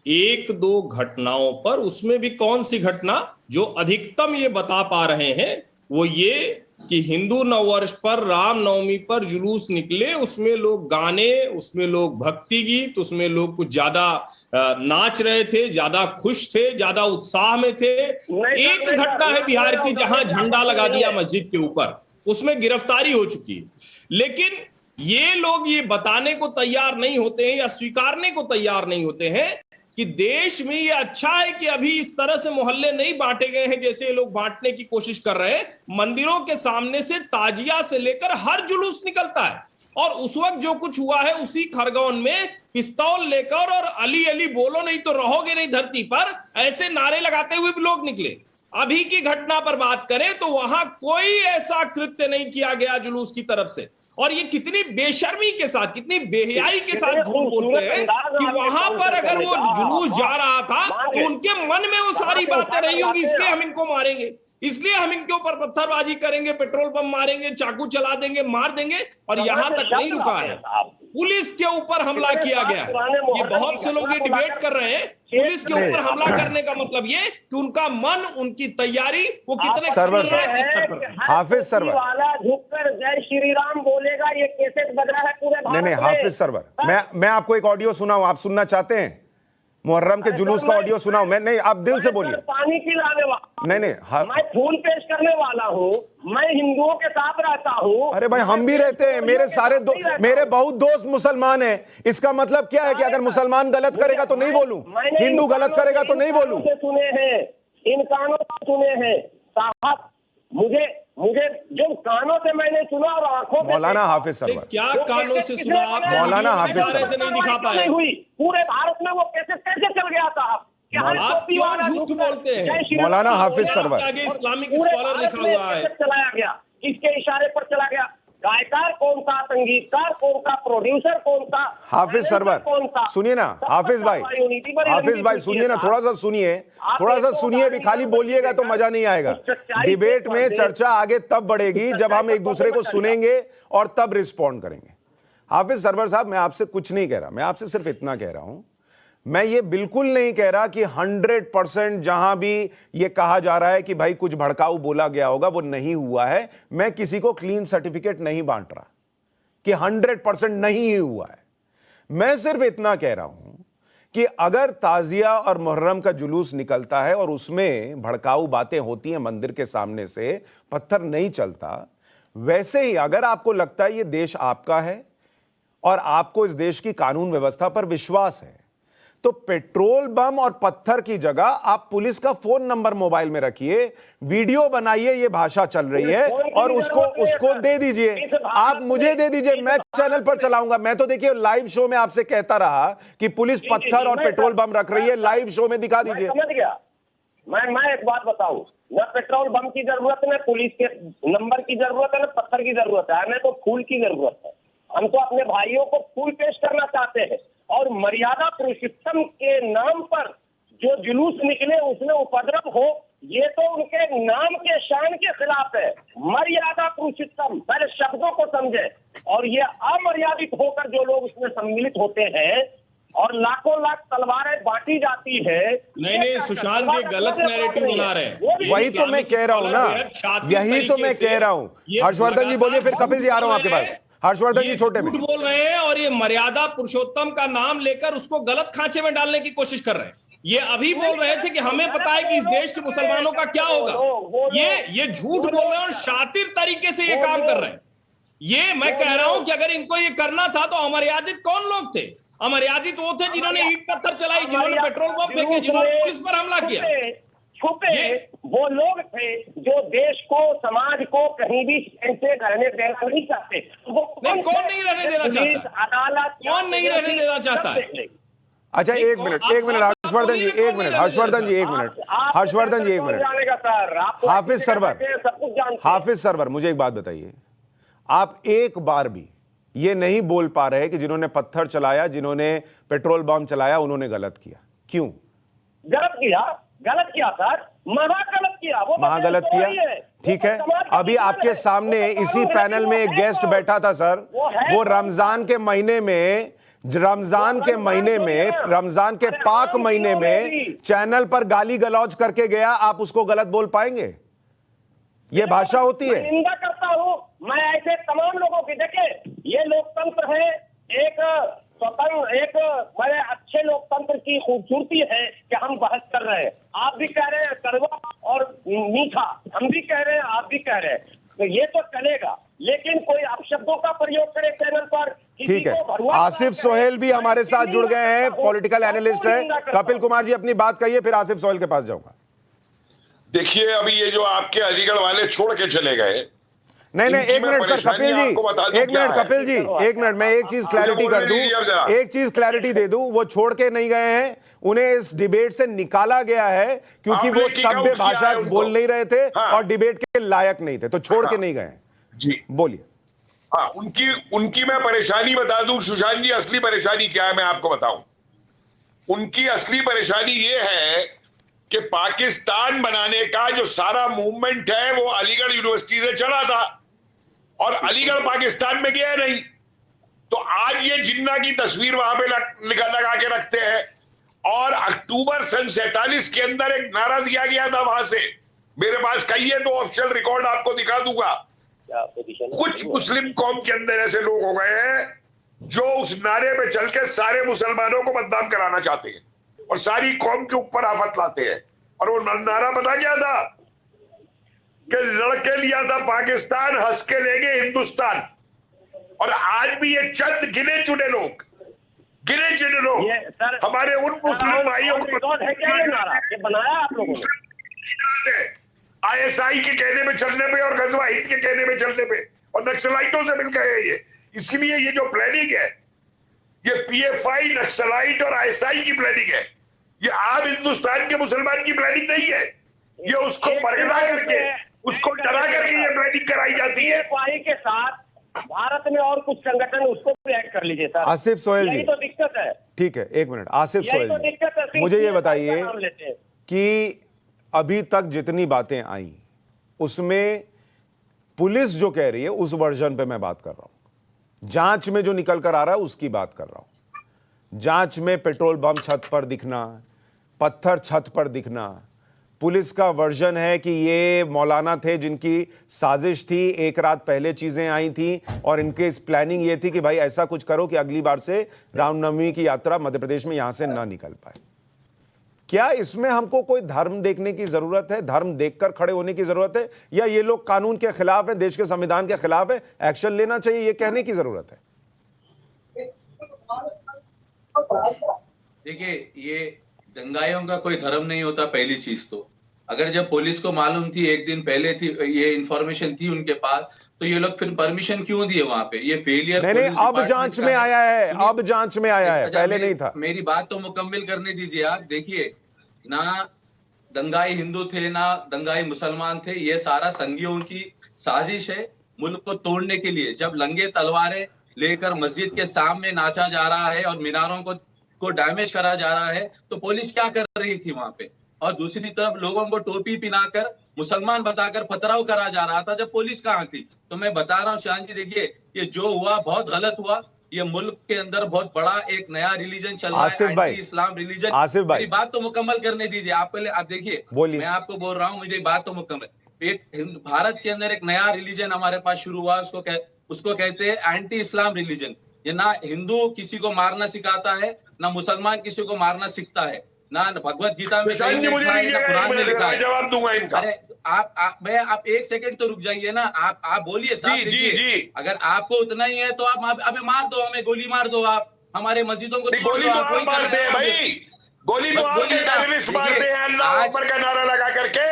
1-2 घटनाओं पर, उसमें भी कौन सी घटना जो अधिकतम ये बता पा रहे हैं वो ये कि हिंदू नववर्ष पर, रामनवमी पर जुलूस निकले, उसमें लोग गाने, उसमें लोग भक्ति गीत, उसमें लोग कुछ ज्यादा नाच रहे थे, ज्यादा खुश थे, ज्यादा उत्साह में थे। एक घटना है बिहार की जहां झंडा लगा दिया मस्जिद के ऊपर, उसमें गिरफ्तारी हो चुकी है। लेकिन ये लोग ये बताने को तैयार नहीं होते हैं या स्वीकारने को तैयार नहीं होते हैं कि देश में ये अच्छा है कि अभी इस तरह से मोहल्ले नहीं बांटे गए हैं जैसे लोग बांटने की कोशिश कर रहे हैं। मंदिरों के सामने से ताजिया से लेकर हर जुलूस निकलता है और उस वक्त जो कुछ हुआ है उसी खरगोन में पिस्तौल लेकर और अली अली बोलो नहीं तो रहोगे नहीं धरती पर, ऐसे नारे लगाते हुए भी लोग निकले। अभी की घटना पर बात करें तो वहां कोई ऐसा कृत्य नहीं किया गया जुलूस की तरफ से। और ये कितनी बेशर्मी के साथ, कितनी बेहयाई के साथ झूठ बोलते हैं कि वहां पर अगर वो जुलूस जा रहा था तो उनके मन में वो सारी बातें रही होंगी, इसलिए हम इनको मारेंगे, इसलिए हम इनके ऊपर पत्थरबाजी करेंगे, पेट्रोल पंप मारेंगे, चाकू चला देंगे, मार देंगे। और यहां तक नहीं रुका है, पुलिस के ऊपर हमला किया गया है। ये बहुत से लोग ये डिबेट कर रहे हैं, पुलिस के ऊपर हमला करने का मतलब ये कि उनका मन, उनकी तैयारी वो कितने सरवर हाफिज सरवर वाला झुककर जय श्री राम बोलेगा, ये कैसेट बज रहा है पूरे भारत में। नहीं हाफिज सरवर, मैं आपको एक ऑडियो सुनाऊं, आप सुनना चाहते हैं? मुहर्रम के जुलूस का ऑडियो सुनाऊं मैं? नहीं, आप दिल से बोलिए। पानी पिलाने वाला नहीं मैं फूल पेश करने वाला हूँ, मैं हिंदुओं के साथ रहता हूँ। अरे भाई हम भी रहते हैं, मेरे बहुत दोस्त मुसलमान हैं। इसका मतलब क्या है कि अगर मुसलमान गलत करेगा तो नहीं बोलूं, हिंदू गलत करेगा तो नहीं बोलूं? सुने हैं इन कानों से, सुने हैं साहब, मुझे जो कानों से मैंने सुना और आंखों से मौलाना हाफिज सरवर, क्या कानों से सुना आप? मौलाना हाफिज सरवर नहीं दिखा पाए हुई पूरे भारत में, वो कैसे चल गया साहब? आप क्यों झूठ बोलते हैं? मौलाना हाफिज सरवर, आगे इस्लामिक स्कॉलर लिखा हुआ है। चलाया गया, किसके इशारे पर चला गया? गायकार कौन सा, संगीतकार कौन सा, प्रोड्यूसर कौन सा? हाफिज सरवर सुनिए ना, हाफिज भाई सुनिए ना, थोड़ा सा सुनिए भी, खाली बोलिएगा तो मजा नहीं आएगा। डिबेट में चर्चा आगे तब बढ़ेगी जब हम एक दूसरे को सुनेंगे और तब रिस्पॉन्ड करेंगे। हाफिज सरवर साहब, मैं आपसे कुछ नहीं कह रहा, मैं आपसे सिर्फ इतना कह रहा हूं, मैं ये बिल्कुल नहीं कह रहा कि 100% जहां भी ये कहा जा रहा है कि भाई कुछ भड़काऊ बोला गया होगा वो नहीं हुआ है। मैं किसी को क्लीन सर्टिफिकेट नहीं बांट रहा कि 100% नहीं ही हुआ है। मैं सिर्फ इतना कह रहा हूं कि अगर ताजिया और मुहर्रम का जुलूस निकलता है और उसमें भड़काऊ बातें होती हैं, मंदिर के सामने से पत्थर नहीं चलता, वैसे ही अगर आपको लगता है ये देश आपका है और आपको इस देश की कानून व्यवस्था पर विश्वास है, तो पेट्रोल बम और पत्थर की जगह आप पुलिस का फोन नंबर मोबाइल में रखिए, वीडियो बनाइए, ये भाषा चल रही है, और उसको दे दीजिए। आप मुझे दे दीजिए, मैं चैनल पर चलाऊंगा। मैं तो देखिए लाइव शो में आपसे कहता रहा कि पुलिस पत्थर और पेट्रोल बम रख रही है, लाइव शो में दिखा दीजिए। समझ गया। मैं एक बात बताऊं, न पेट्रोल बम की जरूरत है, न पुलिस के नंबर की जरूरत है, न पत्थर की जरूरत है, हमें तो फूल की जरूरत है। हम तो अपने भाइयों को फूल पेश करना चाहते हैं, और मर्यादा पुरुषोत्तम के नाम पर जो जुलूस निकले उसमें उपद्रव हो, ये तो उनके नाम के शान के खिलाफ है। मर्यादा पुरुषोत्तम, पहले शब्दों को समझे। और ये अमर्यादित होकर जो लोग उसमें सम्मिलित होते हैं और लाखों लाख तलवारें बांटी जाती है। नहीं सुशांत, ये गलत नैरेटिव बना रहे हैं। वही तो मैं कह रहा हूं ना, यही तो मैं कह रहा हूं। हर्षवर्धन जी बोलिए, फिर कपिल जी आ रहा हूं आपके पास। हर्षवर्धन जी छोटे में बोल रहे हैं और ये मर्यादा पुरुषोत्तम का नाम लेकर उसको गलत खांचे में डालने की कोशिश कर रहे हैं। ये अभी बोल रहे थे कि हमें पता है कि इस देश के मुसलमानों का क्या होगा। ये झूठ बोल रहे हैं और शातिर तरीके से ये काम कर रहे हैं। ये मैं कह रहा हूं कि अगर इनको ये करना था तो अमर्यादित कौन लोग थे? अमर्यादित वो थे जिन्होंने ईंट पत्थर चलाई, जिन्होंने पेट्रोल बम फेंके, जिन्होंने पुलिस पर हमला किया। छुपे वो लोग थे जो देश को, समाज को कहीं भी से रहने देना नहीं चाहते। वो कौन नहीं रहने देना चाहता? अदालत कौन नहीं रहने देना चाहता है? अच्छा एक मिनट हर्षवर्धन जी, एक मिनट हाफिज सरवर मुझे एक बात बताइए, आप एक बार भी ये नहीं बोल पा रहे कि जिन्होंने पत्थर चलाया, जिन्होंने पेट्रोल बम चलाया, उन्होंने गलत किया? क्यों गलत किया सर? महागलत किया। वो महागलत किया, ठीक है। अभी आपके सामने इसी पैनल में एक गेस्ट बैठा था सर, वो रमजान के पाक महीने में चैनल पर गाली गलौज करके गया, आप उसको गलत बोल पाएंगे? ये भाषा होती है? निंदा करता हूँ मैं ऐसे तमाम लोगों की। देखिए, ये लोकतंत्र है, एक स्वतंत्र, एक बड़े अच्छे लोकतंत्र की खूबसूरती है कि हम बहस कर रहे हैं। आप भी कह रहे हैं कड़वा और मीठा, हम भी कह रहे हैं, आप भी कह रहे हैं, तो ये तो चलेगा। लेकिन कोई अपशब्दों का प्रयोग करे चैनल पर, ठीक है। आसिफ सोहेल भी हमारे साथ जुड़ गए हैं, पॉलिटिकल एनालिस्ट है। कपिल कुमार जी अपनी बात कहिए, फिर आसिफ सोहेल के पास जाऊंगा। देखिए, अभी ये जो आपके अलीगढ़ वाले छोड़ के चले गए, नहीं एक मिनट सर, कपिल जी एक मिनट, कपिल जी एक मिनट, मैं एक चीज क्लैरिटी कर दूं, एक चीज क्लैरिटी दे दूं। वो छोड़ के नहीं गए हैं, उन्हें इस डिबेट से निकाला गया है क्योंकि वो सभ्य भाषा बोल नहीं रहे थे और डिबेट के लायक नहीं थे, तो छोड़ के नहीं गए हैं। जी बोलिए। हाँ, उनकी मैं परेशानी बता दूं सुशांत जी, असली परेशानी क्या है मैं आपको बताऊं। उनकी असली परेशानी ये है कि पाकिस्तान बनाने का जो सारा मूवमेंट है वो अलीगढ़ यूनिवर्सिटी से चढ़ा था और अलीगढ़ पाकिस्तान में गया नहीं। तो आज ये जिन्ना की तस्वीर वहां पे लगा के रखते हैं। और अक्टूबर सन 47 के अंदर एक नारा दिया गया था वहां से, मेरे पास कई है तो ऑफिशियल रिकॉर्ड आपको दिखा दूंगा। कुछ मुस्लिम कौम के अंदर ऐसे लोग हो गए हैं जो उस नारे पे चल के सारे मुसलमानों को बदनाम कराना चाहते हैं और सारी कौम के ऊपर आफत लाते हैं। और वो नारा बता क्या था कि लड़के लिया था पाकिस्तान, हंस के लेंगे हिंदुस्तान। और आज भी ये चंद गिने चुने लोग हमारे उन मुस्लिम भाइयों को बनाया आप लोगों ने ISI के कहने पे चलने पे और गजवा हिंद के कहने पे चलने पे और नक्सलाइटों से मिल गए ये। इसलिए ये जो प्लानिंग है ये PFI, नक्सलाइट और ISI की प्लानिंग है। ये आम हिंदुस्तान के मुसलमान की प्लानिंग नहीं है। ये उसको बरगला करके, उसको डरा करके ये प्लानिंग कराई जाती है। PFI के साथ भारत में और कुछ संगठन उसको भी ऐड कर लीजिए सर। आसिफ सोहेल जी, यही तो दिक्कत है। ठीक है, एक मिनट। आसिफ सोहेल तो दिक्कत है, जी, मुझे ये बताइए लेते हैं कि अभी तक जितनी बातें आई उसमें पुलिस जो कह रही है उस वर्जन पे मैं बात कर रहा हूं। जांच में जो निकल कर आ रहा है उसकी बात कर रहा हूं। जांच में पेट्रोल बम छत पर दिखना, पत्थर छत पर दिखना, पुलिस का वर्जन है कि ये मौलाना थे जिनकी साजिश थी, एक रात पहले चीजें आई थी और इनके इस प्लानिंग ये थी कि भाई ऐसा कुछ करो कि अगली बार से रामनवमी की यात्रा मध्य प्रदेश में यहां से ना निकल पाए। क्या इसमें हमको कोई धर्म देखने की जरूरत है, धर्म देखकर खड़े होने की जरूरत है, या ये लोग कानून के खिलाफ है, देश के संविधान के खिलाफ है, एक्शन लेना चाहिए, ये कहने की जरूरत है? देखिए, ये दंगाइयों का कोई धर्म नहीं होता। पहली चीज तो अगर जब पुलिस को मालूम थी, एक दिन पहले थी, ये इंफॉर्मेशन थी उनके पास, तो ये लोग फिर परमिशन क्यों दिए वहां पे? ये फेलियर नहीं, अब जांच में आया है, अब जांच में आया है, पहले नहीं था। मेरी बात तो मुकम्मल करने दीजिए आप। देखिए, ना दंगाई हिंदू थे ना दंगाई मुसलमान थे, ये सारा संघियों की साजिश है मुल्क को तोड़ने के लिए। जब लंगे तलवारें लेकर मस्जिद के सामने नाचा जा रहा है और मीनारों को डैमेज करा जा रहा है, तो पुलिस क्या कर रही थी वहां पे? और दूसरी तरफ लोगों को टोपी पिनाकर मुसलमान बताकर पथराव करा जा रहा था, जब पुलिस कहाँ थी? तो मैं बता रहा हूँ शान जी, देखिए ये जो हुआ बहुत गलत हुआ। ये मुल्क के अंदर बहुत बड़ा एक नया रिलीजन चल रहा है, एंटी इस्लाम रिलीजन। आसिफ भाई, मेरी बात तो मुकम्मल करने दीजिए आप। पहले आप देखिए, मैं आपको बोल रहा हूँ, मुझे बात तो मुकम्मल। एक भारत के अंदर एक नया रिलीजन हमारे पास शुरू हुआ, उसको कहते हैं एंटी इस्लाम रिलीजन। ये ना हिंदू किसी को मारना सिखाता है, ना मुसलमान किसी को मारना सीखता है, ना भगवत गीता में कहीं लिखा है, ना कुरान में लिखा है। जवाब दूंगा इनका। अरे आप एक सेकंड तो रुक जाइए ना। आप बोलिए साहब। देखिए, अगर आपको उतना ही है तो आप अबे मार दो, हमें गोली मार दो। आप हमारे मस्जिदों को गोली तो आप मारते हैं भाई, गोली तो आप टेररिस्ट मारते हैं अल्लाह अकबर का नारा लगा करके।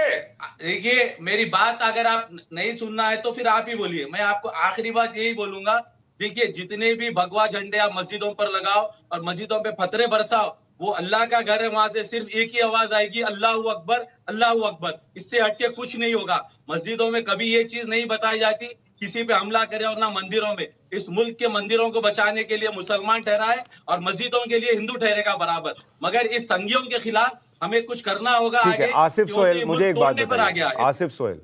देखिए, मेरी बात अगर आप नहीं सुनना है तो फिर आप ही बोलिए। मैं आपको आखिरी बात यही बोलूंगा, देखिए जितने भी भगवा झंडे आप मस्जिदों पर लगाओ और मस्जिदों पे पत्थरे बरसाओ, वो अल्लाह का घर है, वहां से सिर्फ एक ही आवाज आएगी, अल्लाहू अकबर, अल्लाहू अकबर। इससे हटके कुछ नहीं होगा। मस्जिदों में कभी ये चीज नहीं बताई जाती किसी पे हमला करे, और ना मंदिरों में। इस मुल्क के मंदिरों को बचाने के लिए मुसलमान ठहराए और मस्जिदों के लिए हिंदू ठहरेगा बराबर। मगर इस संघियों के खिलाफ हमें कुछ करना होगा आगे। आसिफ सोहेल, मुझे एक बात बताइए। आसिफ सोहेल,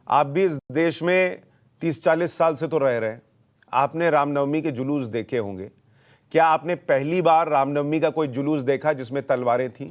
आप भी इस देश में 30-40 साल से तो रह रहे हैं, आपने रामनवमी के जुलूस देखे होंगे। क्या आपने पहली बार रामनवमी का कोई जुलूस देखा जिसमें तलवारें थी?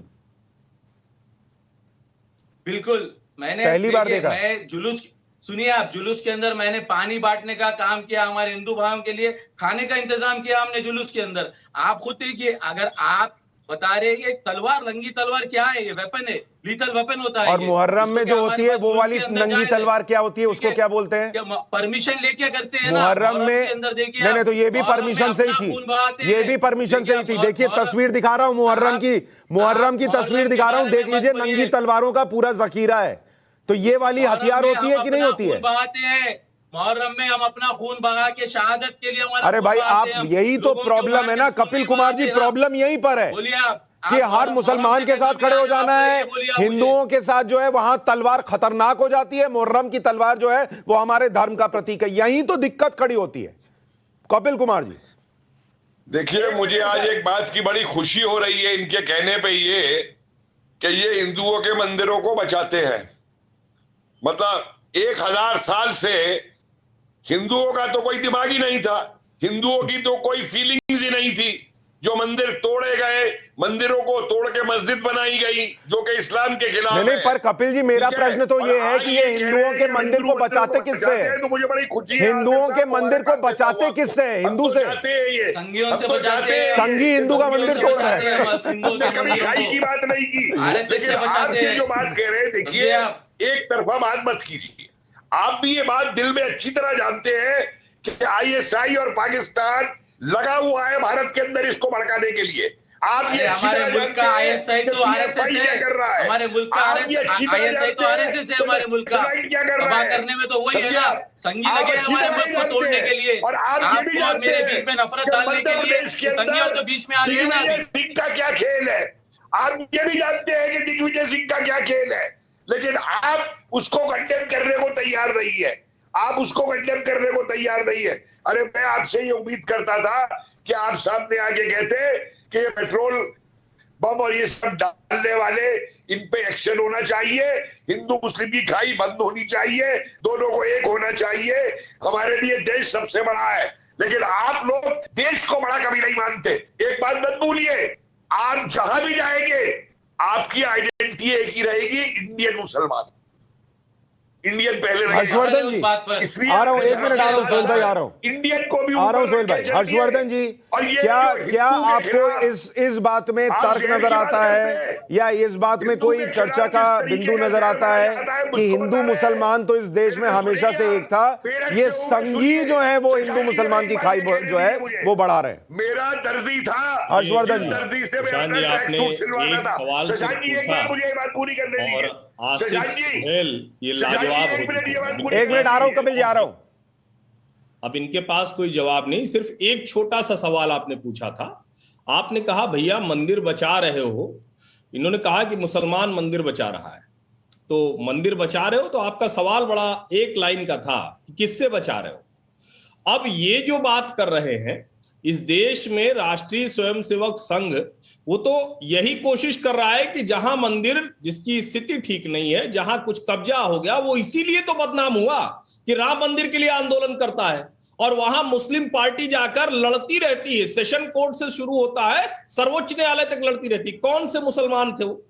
बिल्कुल, मैंने पहली बार देखा। मैं जुलूस, सुनिए आप, जुलूस के अंदर मैंने पानी बांटने का काम किया, हमारे हिंदू भाइयों के लिए खाने का इंतजाम किया हमने जुलूस के अंदर। आप खुद देखिए, अगर आप बता रहे हैं तलवार, नंगी तलवार क्या है? ये वेपन है, लीथल वेपन होता है। और मुहर्रम में जो होती है वो वाली नंगी तलवार क्या होती है, उसको क्या बोलते हैं? परमिशन लेके करते हैं मुहर्रम में। नहीं, तो ये भी परमिशन से ही थी, ये भी परमिशन से ही थी। देखिए तस्वीर दिखा रहा हूं मुहर्रम की तस्वीर दिखा रहा हूं, देख लीजिए, नंगी तलवारों का पूरा जखीरा है। तो ये वाली हथियार होती है कि नहीं होती है? मुहर्रम में हम अपना खून बहा के शहादत के लिए हमारा। अरे भाई, आप यही तो प्रॉब्लम है ना कपिल कुमार जी, प्रॉब्लम यहीं पर है कि हर मुसलमान के साथ खड़े हो जाना है, हिंदुओं के साथ जो है वहां तलवार खतरनाक हो जाती है। मुहर्रम की तलवार जो है वो हमारे धर्म का प्रतीक है, यहीं तो दिक्कत खड़ी होती है। कपिल कुमार जी देखिए, मुझे आज एक बात की बड़ी खुशी हो रही है इनके कहने पे, ये कि ये हिंदुओं के मंदिरों को बचाते हैं। मतलब 1000 साल से हिंदुओं का तो कोई दिमाग ही नहीं था, हिंदुओं की तो कोई फीलिंग्स ही नहीं थी। जो मंदिर तोड़े गए, मंदिरों को तोड़ के मस्जिद बनाई गई, जो कि इस्लाम के खिलाफ नहीं नहीं, है। पर कपिल जी मेरा प्रश्न तो ये है कि ये हिंदुओं के मंदिर को बचाते किससे है? तो मुझे बड़ी खुशी है, हिंदुओं के आसिफ साहब, मंदिर को मुबारक बचाते हो किससे है? आपको। हिंदू हम तो से? चाहते हैं ये, संघियों हम से तो बचाते चाहते हैं। संघी हिंदू का मंदिर तोड़ रहा है। हमने कभी खाई की बात नहीं की, RSS से लेकिन आप बचाते ये हैं। जो बात कह रहे हैं, देखिए एक तरफा बात मत कीजिए। आप भी ये बात दिल में अच्छी तरह जानते हैं कि ISI और पाकिस्तान लगा हुआ है भारत के अंदर इसको भड़काने के लिए। आप ये अच्छी हमारे तरह मुल्क जानते का हैं ISI कि तो RSS PFI क्या है। कर रहा है। हमारे मुल्क का आप ये अच्छी तरह ISI तो जानते हैं RSS है कि हमारे मुल्क का। नक्सलाइट क्या कर रहा तबाह है। करने में तो वही है समझे ना, आप? संघी आप लगे हैं अच्छी हमारे तरह मुल्क को जानते तोड़ने हैं। के लिए। और आप ये भी आपको और जानते मेरे हैं बीच में नफरत कि डालने के मध्य लिए प्रदेश के संघियों अंदर तो बीच में आ रही है ना दिग्विजय अभी। सिंह का क्या खेल है। आप ये भी जानते हैं कि दिग्विजय सिंह का क्या खेल है, लेकिन आप उसको कंडेम करने को तैयार नहीं है। आप उसको कंडेम करने को तैयार नहीं है। अरे मैं आपसे ये उम्मीद करता था कि आप सामने आके कहते कि ये पेट्रोल बम और ये सब डालने वाले, इन पे एक्शन होना चाहिए, हिंदू मुस्लिम की खाई बंद होनी चाहिए, दोनों को एक होना चाहिए, हमारे लिए देश सबसे बड़ा है। लेकिन आप लोग देश को बड़ा कभी नहीं मानते। एक बात मत भूलिए, आप जहां भी जाएंगे आपकी आइडेंटिटी एक ही रहेगी, इंडियन मुसलमान। इंडियन पहले रहेगा। हर्षवर्धन जी इसलिए आ रहा हूं, एक मिनट आ रहा हूं सोहेल भाई, आ रहा हूं, इंडियन को भी आ रहा हूं ऊपर सोहेल भाई। रख के चलिए। हर्षवर्धन जी, और ये क्या जो हिंदू क्या के आपको खिलाफ इस बात में आप तर्क शेर की नजर बात आता करते है हैं। या इस बात में हिंदू कोई के चर्चा खिलाफ का जिस तरीके बिंदु का नजर शेर आता बनाया है जाता है, कि मुझको हिंदू बता रहे हैं। मुसलमान तो इस देश में हमेशा से एक था, ये संघी जो है वो हिंदू मुसलमान की खाई जो है वो बढ़ा रहे हैं? मेरा दर्जी था, हर्षवर्धन जिस जी। दर्जी से मैं शशांक अपना जी, ट्रैक आपने सूट सिलवाता एक था। सवाल सिर्फ शशांक जी, एक पूछा मिनट मुझे ये बात पूरी करने और दीजिए। आसिफ शशांक जी, सुहेल ये शशांक जी, लाजवाब एक मिनट ये बात हो पूरी एक मिनट आ रहा हूं कपिल जी, आ रहा हूं। अब इनके पास कोई जवाब नहीं, सिर्फ एक छोटा सा सवाल आपने पूछा था। आपने कहा भैया मंदिर बचा रहे हो, इन्होंने कहा कि मुसलमान मंदिर बचा रहा है, तो मंदिर बचा रहे हो तो आपका सवाल बड़ा एक लाइन का था कि किससे बचा रहे हो। अब ये जो बात कर रहे हैं, इस देश में राष्ट्रीय स्वयंसेवक संघ वो तो यही कोशिश कर रहा है कि जहां मंदिर जिसकी स्थिति ठीक नहीं है, जहां कुछ कब्जा हो गया, वो इसीलिए तो बदनाम हुआ कि राम मंदिर के लिए आंदोलन करता है और वहां मुस्लिम पार्टी जाकर लड़ती रहती है। सेशन कोर्ट से शुरू होता है, सर्वोच्च न्यायालय तक लड़ती रहती। कौन से मुसलमान थे वो?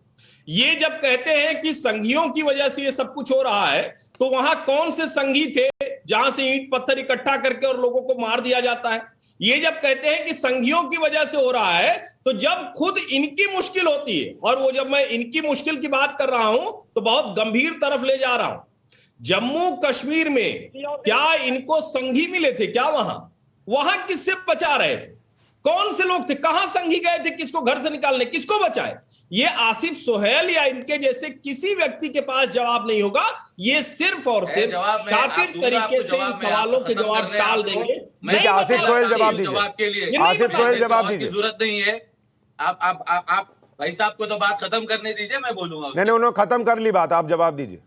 ये जब कहते हैं कि संघियों की वजह से ये सब कुछ हो रहा है, तो वहां कौन से संघी थे जहां से ईंट पत्थर इकट्ठा करके और लोगों को मार दिया जाता है? ये जब कहते हैं कि संघियों की वजह से हो रहा है, तो जब खुद इनकी मुश्किल होती है, और वो जब मैं इनकी मुश्किल की बात कर रहा हूं तो बहुत गंभीर तरफ ले जा रहा हूं। जम्मू कश्मीर में क्या इनको संघी मिले थे? क्या वहां किससे बचा रहे थे? कौन से लोग थे? कहां संघी गए थे किसको घर से निकालने? किसको बचाए? ये आसिफ सोहेल या इनके जैसे किसी व्यक्ति के पास जवाब नहीं होगा। ये सिर्फ और सिर्फ शातिर तरीके से इन सवालों के जवाब टाल देंगे। ठीक है, आसिफ सोहेल जवाब दीजिए। जवाब के लिए आसिफ सोहेल जवाब की दीजिए। जरूरत नहीं है। आप भाई साहब को तो बात खत्म करने दीजिए, मैं बोलूंगा। नहीं, उन्होंने खत्म कर ली बात, आप जवाब दीजिए।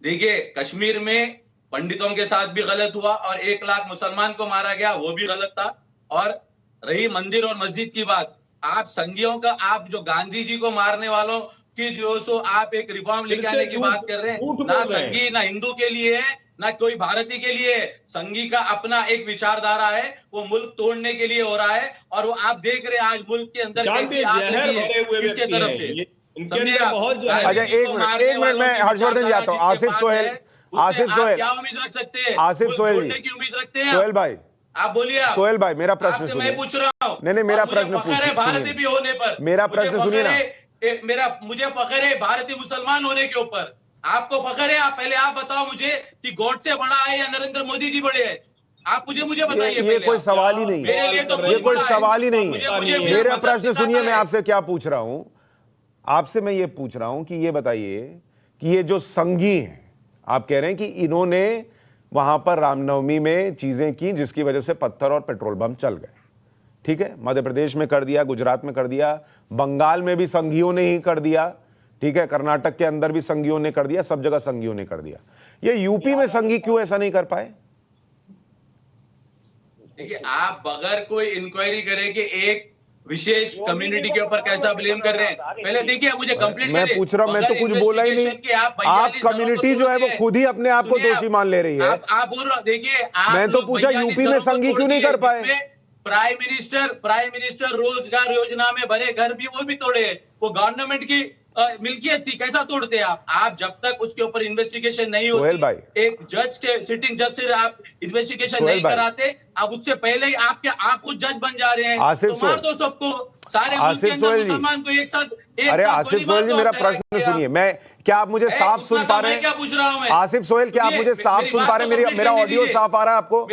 देखिए, कश्मीर में पंडितों के साथ भी गलत हुआ और 1 लाख मुसलमान को मारा गया, वो भी गलत था। और रही मंदिर और मस्जिद की बात, आप संघियों का, आप जो गांधी जी को मारने वालों की जो सो आप एक रिफॉर्म लेके आने की बात कर रहे हैं, ना संघी ना हिंदू के लिए है ना कोई भारतीय के लिए है। संघी का अपना एक विचारधारा है, वो मुल्क तोड़ने के लिए हो रहा है। और वो आप देख रहे हैं आज मुल्क के अंदर कैसी आग लगी है किसके तरफ से। अच्छा, एक मिनट मैं हर्षवर्धन जी आता हूँ। आसिफ सोहेल क्या उम्मीद रख सकते हैं? आसिफ सोहेल की उम्मीद रखते हैं? सोहेल भाई, आप बोलिए। सोहेल भाई, मेरा प्रश्न सुनिए। मैं पूछ रहा हूँ। नहीं, मेरा प्रश्न सुनिए। भारतीय भी होने पर मेरा प्रश्न सुनिए ना। मुझे फख्र है भारतीय मुसलमान होने के ऊपर। आपको फख्र है? आप पहले आप बताओ मुझे कि गॉडसे बड़ा है या नरेंद्र मोदी जी बड़े हैं? आप मुझे बताइए। ये कोई सवाल ही नहीं, मेरे लिए तो ये कोई सवाल ही नहीं मुझे मेरा प्रश्न सुनिए, मैं आपसे क्या पूछ रहा हूं। आपसे मैं ये पूछ रहा हूं कि ये बताइए कि ये जो संघी हैं, आप कह रहे हैं कि इन्होंने वहां पर रामनवमी में चीजें की जिसकी वजह से पत्थर और पेट्रोल बम चल गए, ठीक है, मध्य प्रदेश में कर दिया, गुजरात में कर दिया, बंगाल में भी संघियों ने ही कर दिया, ठीक है, कर्नाटक के अंदर भी संघियों ने कर दिया, सब जगह संघियों ने कर दिया। ये यूपी में संघी क्यों ऐसा नहीं कर पाए? देखिए, आप बगैर कोई इंक्वायरी करे कि एक विशेष कम्युनिटी के ऊपर कैसा ब्लेम कर रहे हैं। पहले देखिए मुझे कंप्लीट मैं पूछ रहा हूं, मैं तो कुछ बोला ही नहीं। आप कम्युनिटी जो है वो खुद ही अपने आप को दोषी मान ले रही है। आप बोल रहे हो, देखिए मैं तो पूछा यूपी में संघी क्यों नहीं कर पाए। प्राइम मिनिस्टर रोजगार योजना में बने घर भी वो भी तोड़े, वो गवर्नमेंट की मिल्कियत थी, कैसा तोड़ते आप जब तक उसके ऊपर इन्वेस्टिगेशन नहीं होती, एक जज के सिटिंग जज से आप इन्वेस्टिगेशन नहीं कराते, आप उससे पहले ही आप खुद जज बन जा रहे हैं, तो मार दो सबको, सारे मुसलमान को एक साथ। अरे आसिफ सोहेल जी, मेरा प्रश्न सुनिए। मैं क्या आप मुझे साफ सुन पा रहे हैं? क्या पूछ रहा हूं मैं? आसिफ सोहेल, क्या आप मुझे साफ सुन पा रहे हैं? मेरा ऑडियो साफ आ रहा है आपको?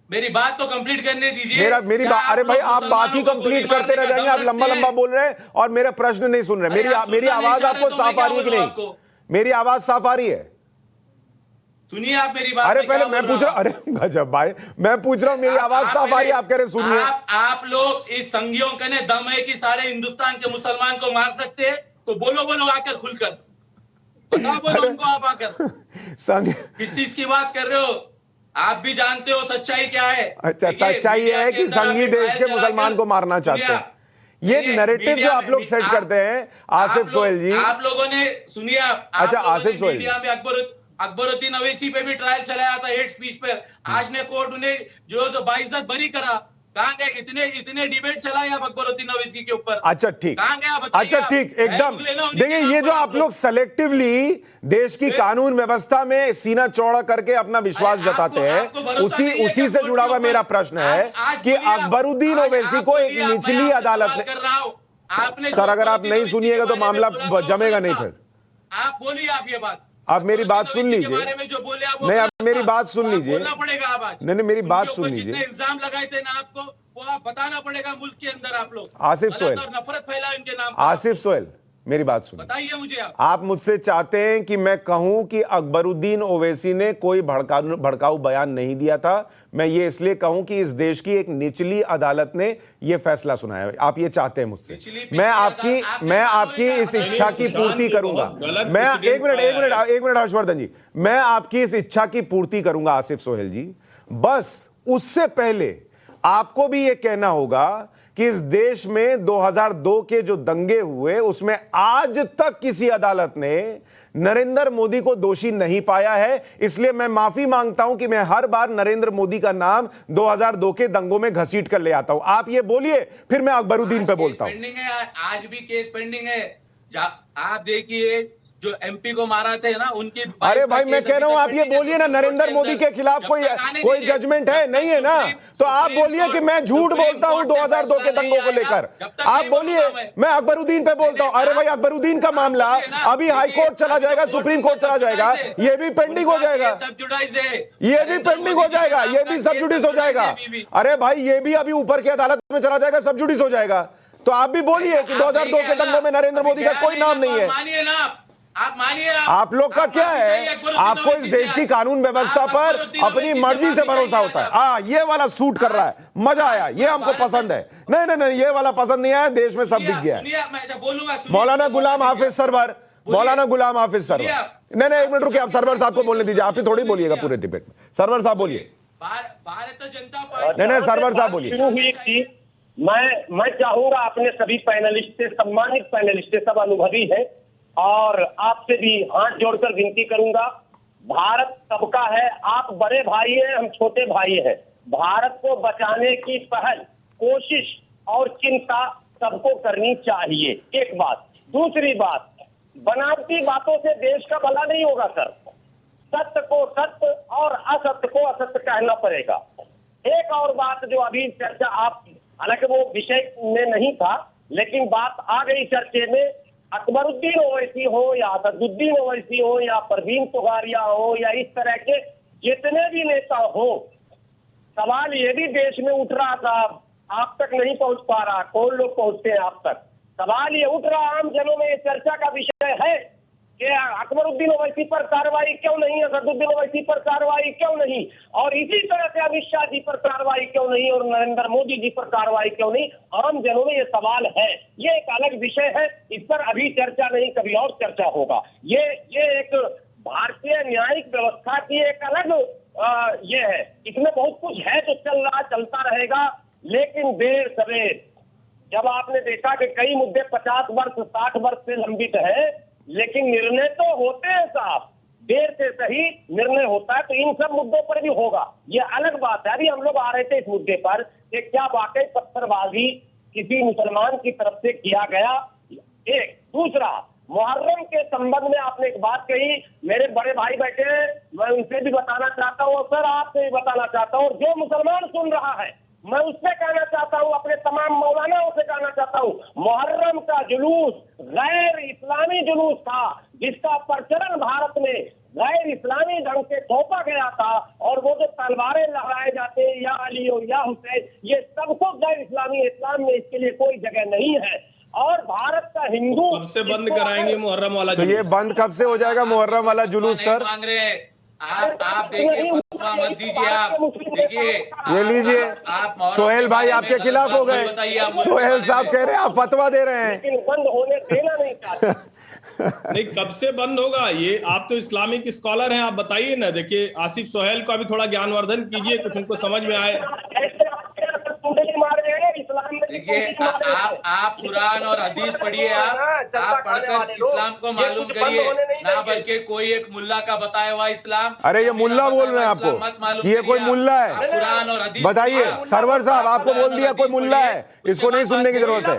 मेरी बात तो कंप्लीट करने दीजिए। मेरी बात, अरे भाई आप बात ही कंप्लीट करते रह जाएंगे। आप लंबा बोल रहे हैं और मेरा प्रश्न नहीं सुन रहे। मेरी आवाज आपको साफ आ रही है कि नहीं? मेरी आवाज साफ आ रही है? सुनिए आप मेरी बात। अरे पहले मैं पूछ रहा हूं। अरे गजब भाई, मैं पूछ रहा हूं मेरी आवाज साफ आ रही है, आप कह रहे सुनिए। आप लोग इस संघियों के ने दम है कि सारे हिंदुस्तान के मुसलमान को मार सकते हैं, तो बोलो आकर खुलकर बोलो उनको आप आकर। संघ किस चीज की बात कर रहे हो? आप भी जानते हो सच्चाई क्या है। अच्छा, सच्चाई है कि संघी देश के मुसलमान को मारना चाहते हैं। ये नैरेटिव जो आप लोग सेट करते हैं आसिफ सोहेल जी, आप लोगों ने सुनिए। अच्छा आसिफ सोहेल, मीडिया में अकबरुद्दीन अवैसी पे भी ट्रायल चलाया था हेट स्पीच पर। आज ने कोर्ट उन्हें जो बाइज्जत बरी करा। कहां गए इतने डिबेट चलाए आप अकबरुद्दीन अवैसी के ऊपर? अच्छा ठीक, कहां गए आप? अच्छा ठीक, एकदम। देखिए ये जो आप लोग सेलेक्टिवली देश की कानून व्यवस्था में सीना चौड़ा करके अपना विश्वास जताते हैं, उसी से जुड़ा हुआ मेरा प्रश्न है कि अकबरुद्दीन ओवैसी को एक निचली अदालत ने। सर अगर आप नहीं सुनिएगा तो मामला जमेगा नहीं। फिर आप बोलिए, आप ये बात, आप मेरी बात सुन लीजिए। नहीं, आप मेरी बात सुन लीजिए। बोलना पड़ेगा आप आज। नहीं, मेरी बात सुन लीजिए। जितने इल्जाम लगाए थे ना आपको, वो आप बताना पड़ेगा मुल्क के अंदर। आप लोग आसिफ सोहेल, नफरत फैलाए उनके नाम। आसिफ सोहेल मेरी बात सुनिए, बताइए मुझे। आप मुझसे चाहते हैं कि मैं कहूं कि अकबरुद्दीन ओवैसी ने कोई भड़काऊ बयान नहीं दिया था। मैं ये इसलिए कहूं कि इस देश की एक निचली अदालत ने यह फैसला सुनाया। आप ये चाहते हैं मुझसे, मैं आपकी इस इच्छा की पूर्ति करूंगा। मैं एक मिनट हर्षवर्धन जी, मैं आपकी इस इच्छा की पूर्ति करूंगा आसिफ सोहेल जी। बस उससे पहले आपको भी ये कहना होगा कि इस देश में 2002 के जो दंगे हुए उसमें आज तक किसी अदालत ने नरेंद्र मोदी को दोषी नहीं पाया है। इसलिए मैं माफी मांगता हूं कि मैं हर बार नरेंद्र मोदी का नाम 2002 के दंगों में घसीट कर ले आता हूं। आप ये बोलिए, फिर मैं अकबरुद्दीन पे बोलता हूं। पेंडिंग है, आज भी केस पेंडिंग है। आप देखिए जो एमपी को मारा थे ना, उनकी। अरे भाई मैं कह रहा हूं, आप ये बोलिए ना, नरेंद्र मोदी के खिलाफ कोई जजमेंट है नहीं है ना, तो आप बोलिए कि मैं झूठ बोलता हूं 2002 के दंगों को लेकर। आप बोलिए मैं अकबरुद्दीन पे बोलता हूं। अरे भाई अकबरुद्दीन का मामला अभी हाई कोर्ट चला जाएगा, सुप्रीम कोर्ट चला जाएगा, ये भी पेंडिंग हो जाएगा, ये भी पेंडिंग हो जाएगा, ये भी सब जुडिस हो जाएगा। अरे भाई ये भी अभी ऊपर की अदालत में चला जाएगा, सब जुडिस हो जाएगा। तो आप भी बोलिए कि 2002 के दंगों में नरेंद्र मोदी का कोई नाम नहीं है। आप मानिए, आप लोग का क्या है, आपको इस देश की कानून व्यवस्था पर अपनी मर्जी से भरोसा होता है। हाँ, ये वाला सूट कर रहा है, मजा आया, ये हमको पसंद है। नहीं, ये वाला पसंद नहीं आया, देश में सब दिख गया है। मौलाना गुलाम हाफिज सरवर, नहीं एक मिनट रुकिए, आप सरवर साहब को बोलने दीजिए, आप ही थोड़ी बोलिएगा पूरे डिबेट में। सरवर साहब बोलिए। भारतीय जनता पार्टी, नहीं सरवर साहब बोलिए। मैं चाहूंगा अपने सभी पैनलिस्ट से, सम्मानित पैनलिस्ट से, सब अनुभवी है, और आपसे भी हाथ जोड़कर विनती करूंगा, भारत सबका है, आप बड़े भाई हैं, हम छोटे भाई हैं। भारत को बचाने की पहल, कोशिश और चिंता सबको करनी चाहिए, एक बात। दूसरी बात, बनावटी बातों से देश का भला नहीं होगा सर। सत्य को सत्य और असत्य को असत्य कहना पड़ेगा। एक और बात जो अभी चर्चा, आप हालांकि वो विषय में नहीं था, लेकिन बात आ गई चर्चे में, अकबरुद्दीन ओवैसी हो या असदुद्दीन ओवैसी हो या परवीन तोगारिया हो या इस तरह के जितने भी नेता हो, सवाल ये भी देश में उठ रहा था, आप तक नहीं पहुंच पा रहा, कौन लोग पहुंचते हैं आप तक। सवाल ये उठ रहा आम जनों में, ये चर्चा का विषय है कि अकबरुद्दीन ओवैसी पर कार्रवाई क्यों नहीं, असदुद्दीन ओवैसी पर कार्रवाई क्यों नहीं, और इसी तरह से अमित शाह जी पर कार्रवाई क्यों नहीं, और नरेंद्र मोदी जी पर कार्रवाई क्यों नहीं। आम जनों में ये सवाल है, ये एक अलग विषय है, इस पर अभी चर्चा नहीं, कभी और चर्चा होगा। ये एक भारतीय न्यायिक व्यवस्था की एक अलग ये है, इसमें बहुत कुछ है जो चल रहा, चलता रहेगा, लेकिन देर सवेर जब आपने देखा कि कई मुद्दे 50 वर्ष 60 वर्ष से लंबित है, लेकिन निर्णय तो होते हैं साहब, देर से सही निर्णय होता है, तो इन सब मुद्दों पर भी होगा, ये अलग बात है। अभी हम लोग आ रहे थे इस मुद्दे पर कि क्या वाकई पत्थरबाजी किसी मुसलमान की तरफ से किया गया। एक दूसरा, मुहर्रम के संबंध में आपने एक बात कही, मेरे बड़े भाई बैठे हैं, मैं उनसे भी बताना चाहता हूँ, सर आपसे भी बताना चाहता हूँ, जो मुसलमान सुन रहा है मैं उससे कहना चाहता हूँ, अपने तमाम मौलानाओं से कहना चाहता हूँ, मुहर्रम का जुलूस गैर इस्लामी जुलूस था, जिसका प्रचलन भारत में गैर इस्लामी ढंग से थोपा गया था, और वो जो तलवारें लहराए जाते हैं या अली हो या हुसैन, ये सबको गैर इस्लामी, इस्लाम में इसके लिए कोई जगह नहीं है। और भारत का हिंदू कब से बंद कराएंगे मुहर्रम वाला तो जुलूस? ये बंद कब से हो जाएगा मुहर्रम वाला जुलूस सर? मांग रहे हैं आप देखिए, फतवा मत दीजिए, आप देखिए, ये लीजिए, सोहेल भाई आपके खिलाफ हो गए। सोहेल साहब कह रहे हैं आप फतवा दे रहे हैं। लेकिन बंद होने देना नहीं चाहते। नहीं, कब से बंद होगा ये? आप तो इस्लामिक स्कॉलर हैं, आप बताइए ना। देखिए आसिफ सोहेल को अभी थोड़ा ज्ञानवर्धन कीजिए, कुछ उनको समझ में आए। देखिए आप कुरान और हदीस पढ़िए, आप पढ़कर इस्लाम को मालूम करिए, ना बल्कि कोई एक मुल्ला का बताया हुआ इस्लाम। अरे ये मुल्ला बोल रहे हैं आपको कि ये कोई मुल्ला है? कुरान और हदीस बताइए सरवर साहब, आपको बोल दिया कोई मुल्ला है, इसको नहीं सुनने की जरूरत है।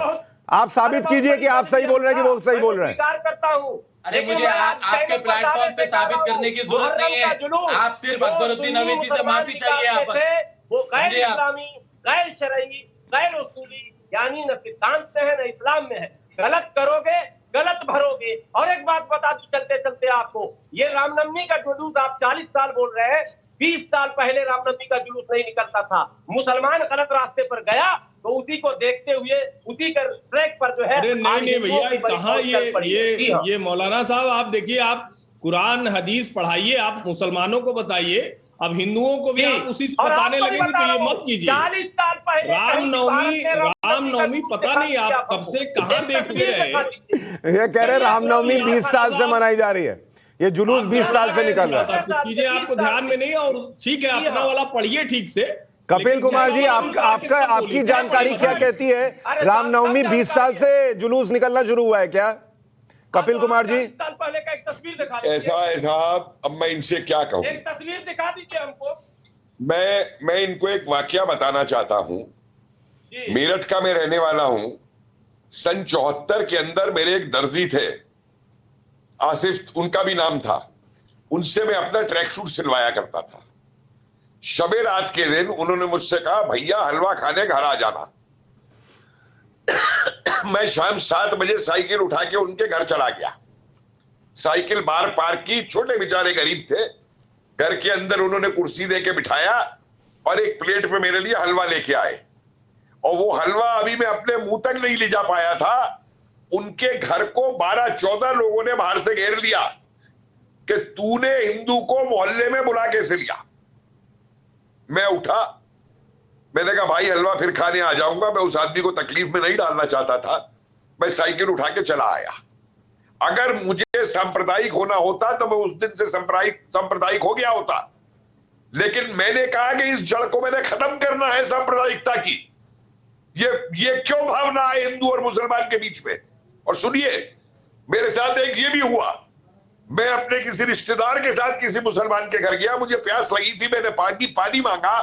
आप साबित कीजिए कि आप सही बोल रहे हैं कि वो सही बोल रहे हैं। करता हूँ। अरे मुझे आपके प्लेटफॉर्म पे साबित करने की जरूरत नहीं है, आप सिर्फ अकबरुद्दीन अवैसी से माफी चाहिए। आप वो गैर इस्लामी, गैर शरई, गैर उसूली, यानी न सिद्धांत में है न इस्लाम में है। गलत करोगे गलत भरोगे। और एक बात बता दूं चलते चलते आपको, ये रामनवमी का जुलूस आप 40 साल बोल रहे हैं, 20 साल पहले रामनवमी का जुलूस नहीं निकलता था। मुसलमान गलत रास्ते पर गया तो उसी को देखते हुए उसी के ट्रैक पर जो है। अरे नहीं भैया, कहाँ ये मौलाना साहब, आप देखिए, आप कुरान हदीस पढ़ाइए, आप मुसलमानों को बताइए, अब हिंदुओं को भी आप उसी बताने लगेंगे, तो ये मत कीजिए। 40 साल पहले रामनवमी पता नहीं आप कब से कहाँ देखते रहे। ये कह रहे रामनवमी 20 साल से मनाई जा रही है, ये जुलूस 20 साल से निकल रहा है। कुछ चीजें आपको ध्यान में नहीं, और ठीक है अपना वाला पढ़िए ठीक से। कपिल कुमार जी, आपकी जानकारी क्या कहती है? रामनवमी 20 साल से जुलूस निकलना शुरू हुआ है क्या? कपिल कुमार जी, साल पहले का एक तस्वीर दिखा दीजिए। ऐसा है साहब, अब मैं इनसे क्या कहूँ, एक तस्वीर दिखा दीजिए हमको। मैं इनको एक वाकया बताना चाहता हूँ। मेरठ का मैं रहने वाला हूँ। सन 74 के अंदर मेरे एक दर्जी थे, आसिफ उनका भी नाम था, उनसे मैं अपना ट्रैक सूट सिलवाया करता था। शबे रात के दिन उन्होंने मुझसे कहा, भैया हलवा खाने घर आ जाना। मैं शाम 7 बजे साइकिल उठा के उनके घर चला गया। साइकिल बाहर पार्क की, छोटे बेचारे गरीब थे। घर के अंदर उन्होंने कुर्सी देके बिठाया और एक प्लेट पे मेरे लिए हलवा लेके आए, और वो हलवा अभी मैं अपने मुंह तक नहीं ले जा पाया था, उनके घर को 12-14 लोगों ने बाहर से घेर लिया कि तूने हिंदू को मोहल्ले में बुला कैसे लिया। मैं उठा, मैंने कहा भाई हलवा फिर खाने आ जाऊंगा, मैं उस आदमी को तकलीफ में नहीं डालना चाहता था। मैं साइकिल उठा के चला आया। अगर मुझे सांप्रदायिक होना होता तो मैं उस दिन से सांप्रदायिक हो गया होता, लेकिन मैंने कहा कि इस जड़ को मैंने खत्म करना है सांप्रदायिकता की। ये क्यों भावना है हिंदू और मुसलमान के बीच में? और सुनिए, मेरे साथ एक ये भी हुआ, मैं अपने किसी रिश्तेदार के साथ किसी मुसलमान के घर गया, मुझे प्यास लगी थी, मैंने पानी मांगा,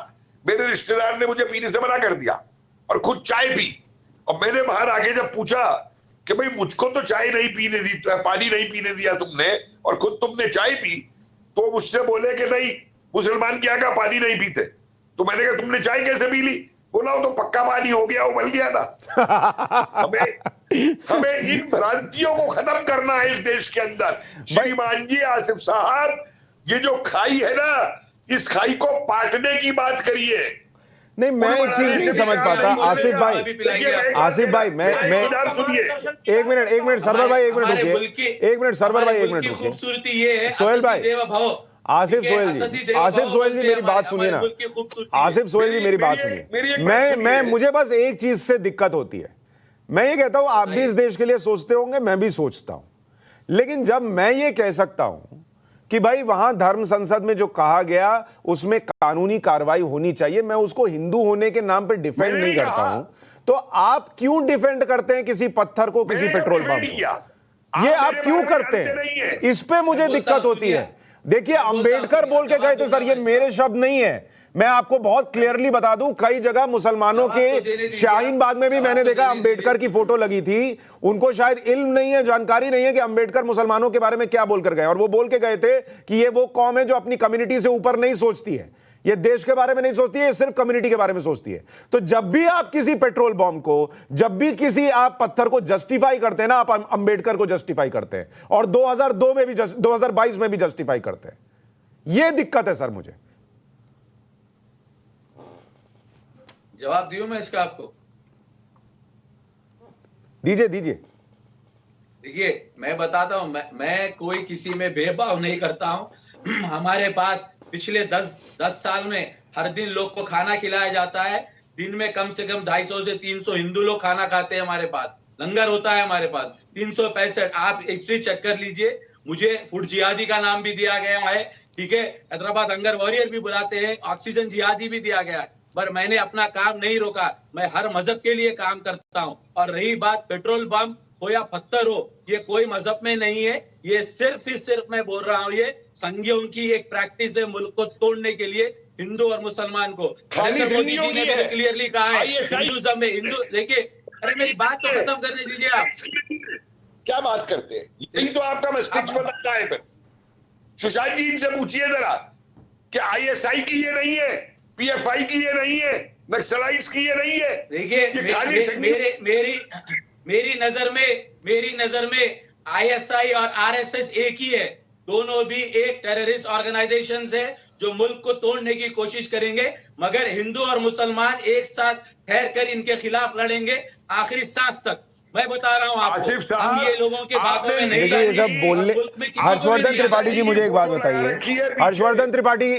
मेरे रिश्तेदार ने मुझे पीने से मना कर दिया और खुद चाय पी। और मैंने बाहर आके जब पूछा कि भाई मुझको तो चाय नहीं पीने दी, पानी नहीं पीने दिया तुमने, और खुद तुमने चाय पी, तो मुझसे बोले कि नहीं मुसलमान क्या का पानी नहीं पीते। तो मैंने कहा तुमने चाय कैसे पी ली? बोला वो तो पक्का पानी हो गया, उबल गया था। हमें इन भ्रांतियों को खत्म करना है इस देश के अंदर। श्रीमान जी, आसिफ साहब, ये जो खाई है ना, इस खाई को पाटने की बात करिए। नहीं, मैं एक चीज नहीं समझ पाता आसिफ भाई, मैं सुनिए, एक मिनट सरवर भाई, एक मिनट रुकिए, एक मिनट सरवर भाई, एक मिनट रुकिए। खूबसूरती ये है, सोहेल भाई, आसिफ सोहेल जी मेरी बात सुनिए ना, आसिफ सोहेल जी मेरी बात सुनिए। मैं मुझे बस एक चीज से दिक्कत होती है। मैं ये कहता हूं आप भी इस देश के लिए सोचते होंगे, मैं भी सोचता हूं, लेकिन जब मैं ये कह सकता हूं कि भाई वहां धर्म संसद में जो कहा गया उसमें कानूनी कार्रवाई होनी चाहिए, मैं उसको हिंदू होने के नाम पे डिफेंड नहीं करता हूं, तो आप क्यों डिफेंड करते हैं किसी पत्थर को, किसी पेट्रोल पंप को? ये आप क्यों करते हैं? इस पे मुझे दिक्कत होती है। देखिए, अंबेडकर बोल के गए थे सर, ये मेरे शब्द नहीं है। मैं आपको बहुत क्लियरली बता दूं, कई जगह मुसलमानों के शाहीन बाग में भी मैंने देखा अंबेडकर की फोटो लगी थी। उनको शायद इल्म नहीं है, जानकारी नहीं है कि अंबेडकर मुसलमानों के बारे में क्या बोलकर गए, और वो बोल के गए थे कि ये वो कौम है जो अपनी कम्युनिटी से ऊपर नहीं सोचती है, ये देश के बारे में नहीं सोचती है, ये सिर्फ कम्युनिटी के बारे में सोचती है। तो जब भी आप किसी पेट्रोल बॉम्ब को, जब भी किसी आप पत्थर को जस्टिफाई करते हैं ना, आप अंबेडकर को जस्टिफाई करते हैं, और 2002 में भी 2022 में भी जस्टिफाई करते हैं। यह दिक्कत है सर मुझे। जवाब दियो मैं इसका आपको? दीजिए। देखिए, मैं बताता हूं, मैं कोई किसी में भेदभाव नहीं करता हूं। हमारे पास पिछले 10 साल में हर दिन लोग को खाना खिलाया जाता है। दिन में कम से कम 250 से 300 हिंदू लोग खाना खाते हैं। हमारे पास लंगर होता है, हमारे पास 365। आप हिस्ट्री चेक कर लीजिए। मुझे फूड जिहादी का नाम भी दिया गया है, ठीक है। हैदराबाद हंगर वॉरियर भी बुलाते हैं, ऑक्सीजन जिहादी भी दिया गया है। पर मैंने अपना काम नहीं रोका, मैं हर मजहब के लिए काम करता हूं। और रही बात पेट्रोल बम हो या पत्थर हो, ये कोई मजहब में नहीं है। ये सिर्फ मैं बोल रहा हूँ, ये संघियों की एक प्रैक्टिस है मुल्क को तोड़ने के लिए, हिंदू और मुसलमान को। नरेंद्र मोदी जी ने भी क्लियरली कहा है हिंदुइज्म में हिंदू। देखिए, अरे मेरी बात तो खत्म करने दीजिए आप। क्या बात करते हैं? यही तो आपका मस्तिष्क बनता है। फिर सुशांत जी इनसे पूछिए जरा कि ISI की ये नहीं है, PFI की ये नहीं है, नक्सलाइट्स की ये नहीं है। देखिए, मेरी नजर में ISI और RSS एक ही है। दोनों भी एक टेररिस्ट ऑर्गेनाइजेशन है जो मुल्क को तोड़ने की कोशिश करेंगे, मगर हिंदू और मुसलमान एक साथ ठहर कर इनके खिलाफ लड़ेंगे आखिरी सांस तक। मैं बता रहा हूँ आपको, हम ये लोगों के बातों में नहीं ये सब बोलने। हर्षवर्धन त्रिपाठी जी, मुझे एक बात बताइए। हर्षवर्धन त्रिपाठी,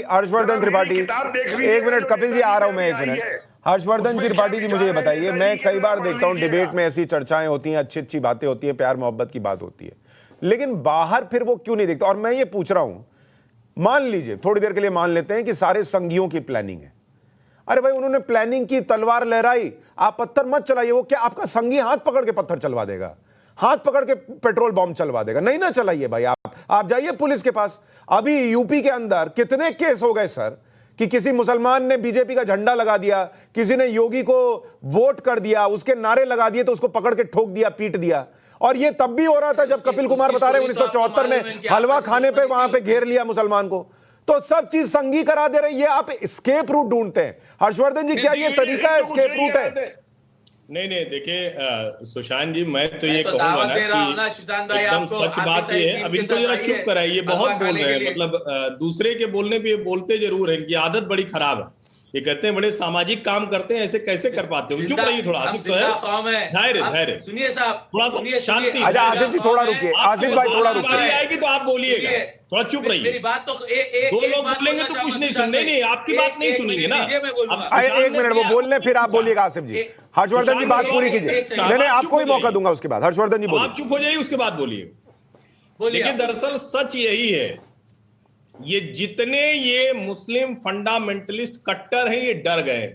एक मिनट कपिल जी, आ रहा हूं मैं, एक मिनट। हर्षवर्धन त्रिपाठी जी, मुझे ये बताइए, मैं कई बार देखता हूं डिबेट में ऐसी चर्चाएं होती हैं, अच्छी बातें होती हैं, प्यार मोहब्बत की बात होती है, लेकिन बाहर फिर वो क्यों नहीं दिखता? और मैं ये पूछ रहा हूं, मान लीजिए थोड़ी देर के लिए मान लेते हैं कि सारे संघियों की प्लानिंग है। अरे भाई, उन्होंने प्लानिंग की, तलवार लहराई, आप पत्थर मत चलाइए। वो क्या आपका संघी हाथ पकड़ के पत्थर चलवा देगा, हाथ पकड़ के पेट्रोल बॉम्ब चलवा देगा? नहीं ना चलाइए भाई। आप जाइए पुलिस के पास। अभी यूपी के अंदर कितने केस हो गए सर कि किसी मुसलमान ने बीजेपी का झंडा लगा दिया, किसी ने योगी को वोट कर दिया, उसके नारे लगा दिए, तो उसको पकड़ के ठोक दिया, पीट दिया। और ये तब भी हो रहा था जब कपिल कुमार बता रहे 1974 में हलवा खाने पे वहां पे घेर लिया मुसलमान को। तो सब चीज संघी करा दे रही है। आप स्केप रूट ढूंढते हैं। हर्षवर्धन जी, क्या ये तरीका है, स्केप रूट है? नहीं, देखिए सुशांत जी, मैं तो ये कहूंगा ना कि एकदम सच बात ये है। अब इनको जरा चुप कराइए, ये बहुत बोल रहे हैं। मतलब दूसरे के बोलने पे बोलते जरूर है, इनकी आदत बड़ी खराब है। ये कहते हैं बड़े सामाजिक काम करते हैं, ऐसे कैसे कर पाते हो? चुप रहिए थोड़ा। धैर्य सुनिए साहब, थोड़ा सा शांति। अच्छा आसिफ जी थोड़ा रुकिए, आसिफ भाई थोड़ा रुकिए। आएगी तो आप बोलिएगा, थोड़ा चुप रहिए। मेरी बात तो दो लोग बोलेंगे तो कुछ नहीं सुनने, नहीं आपकी बात नहीं सुनेंगे ना। एक मिनट, वो बोल लें फिर आप बोलिएगा। आसिफ जी, हर्षवर्धन जी बात पूरी कीजिए। नहीं, आपको ही मौका दूंगा उसके बाद। हर्षवर्धन जी बोलिए। आप चुप हो जाइए, उसके बाद बोलिए। देखिए, दरअसल सच यही है, ये जितने ये मुस्लिम फंडामेंटलिस्ट कट्टर हैं, ये डर गए।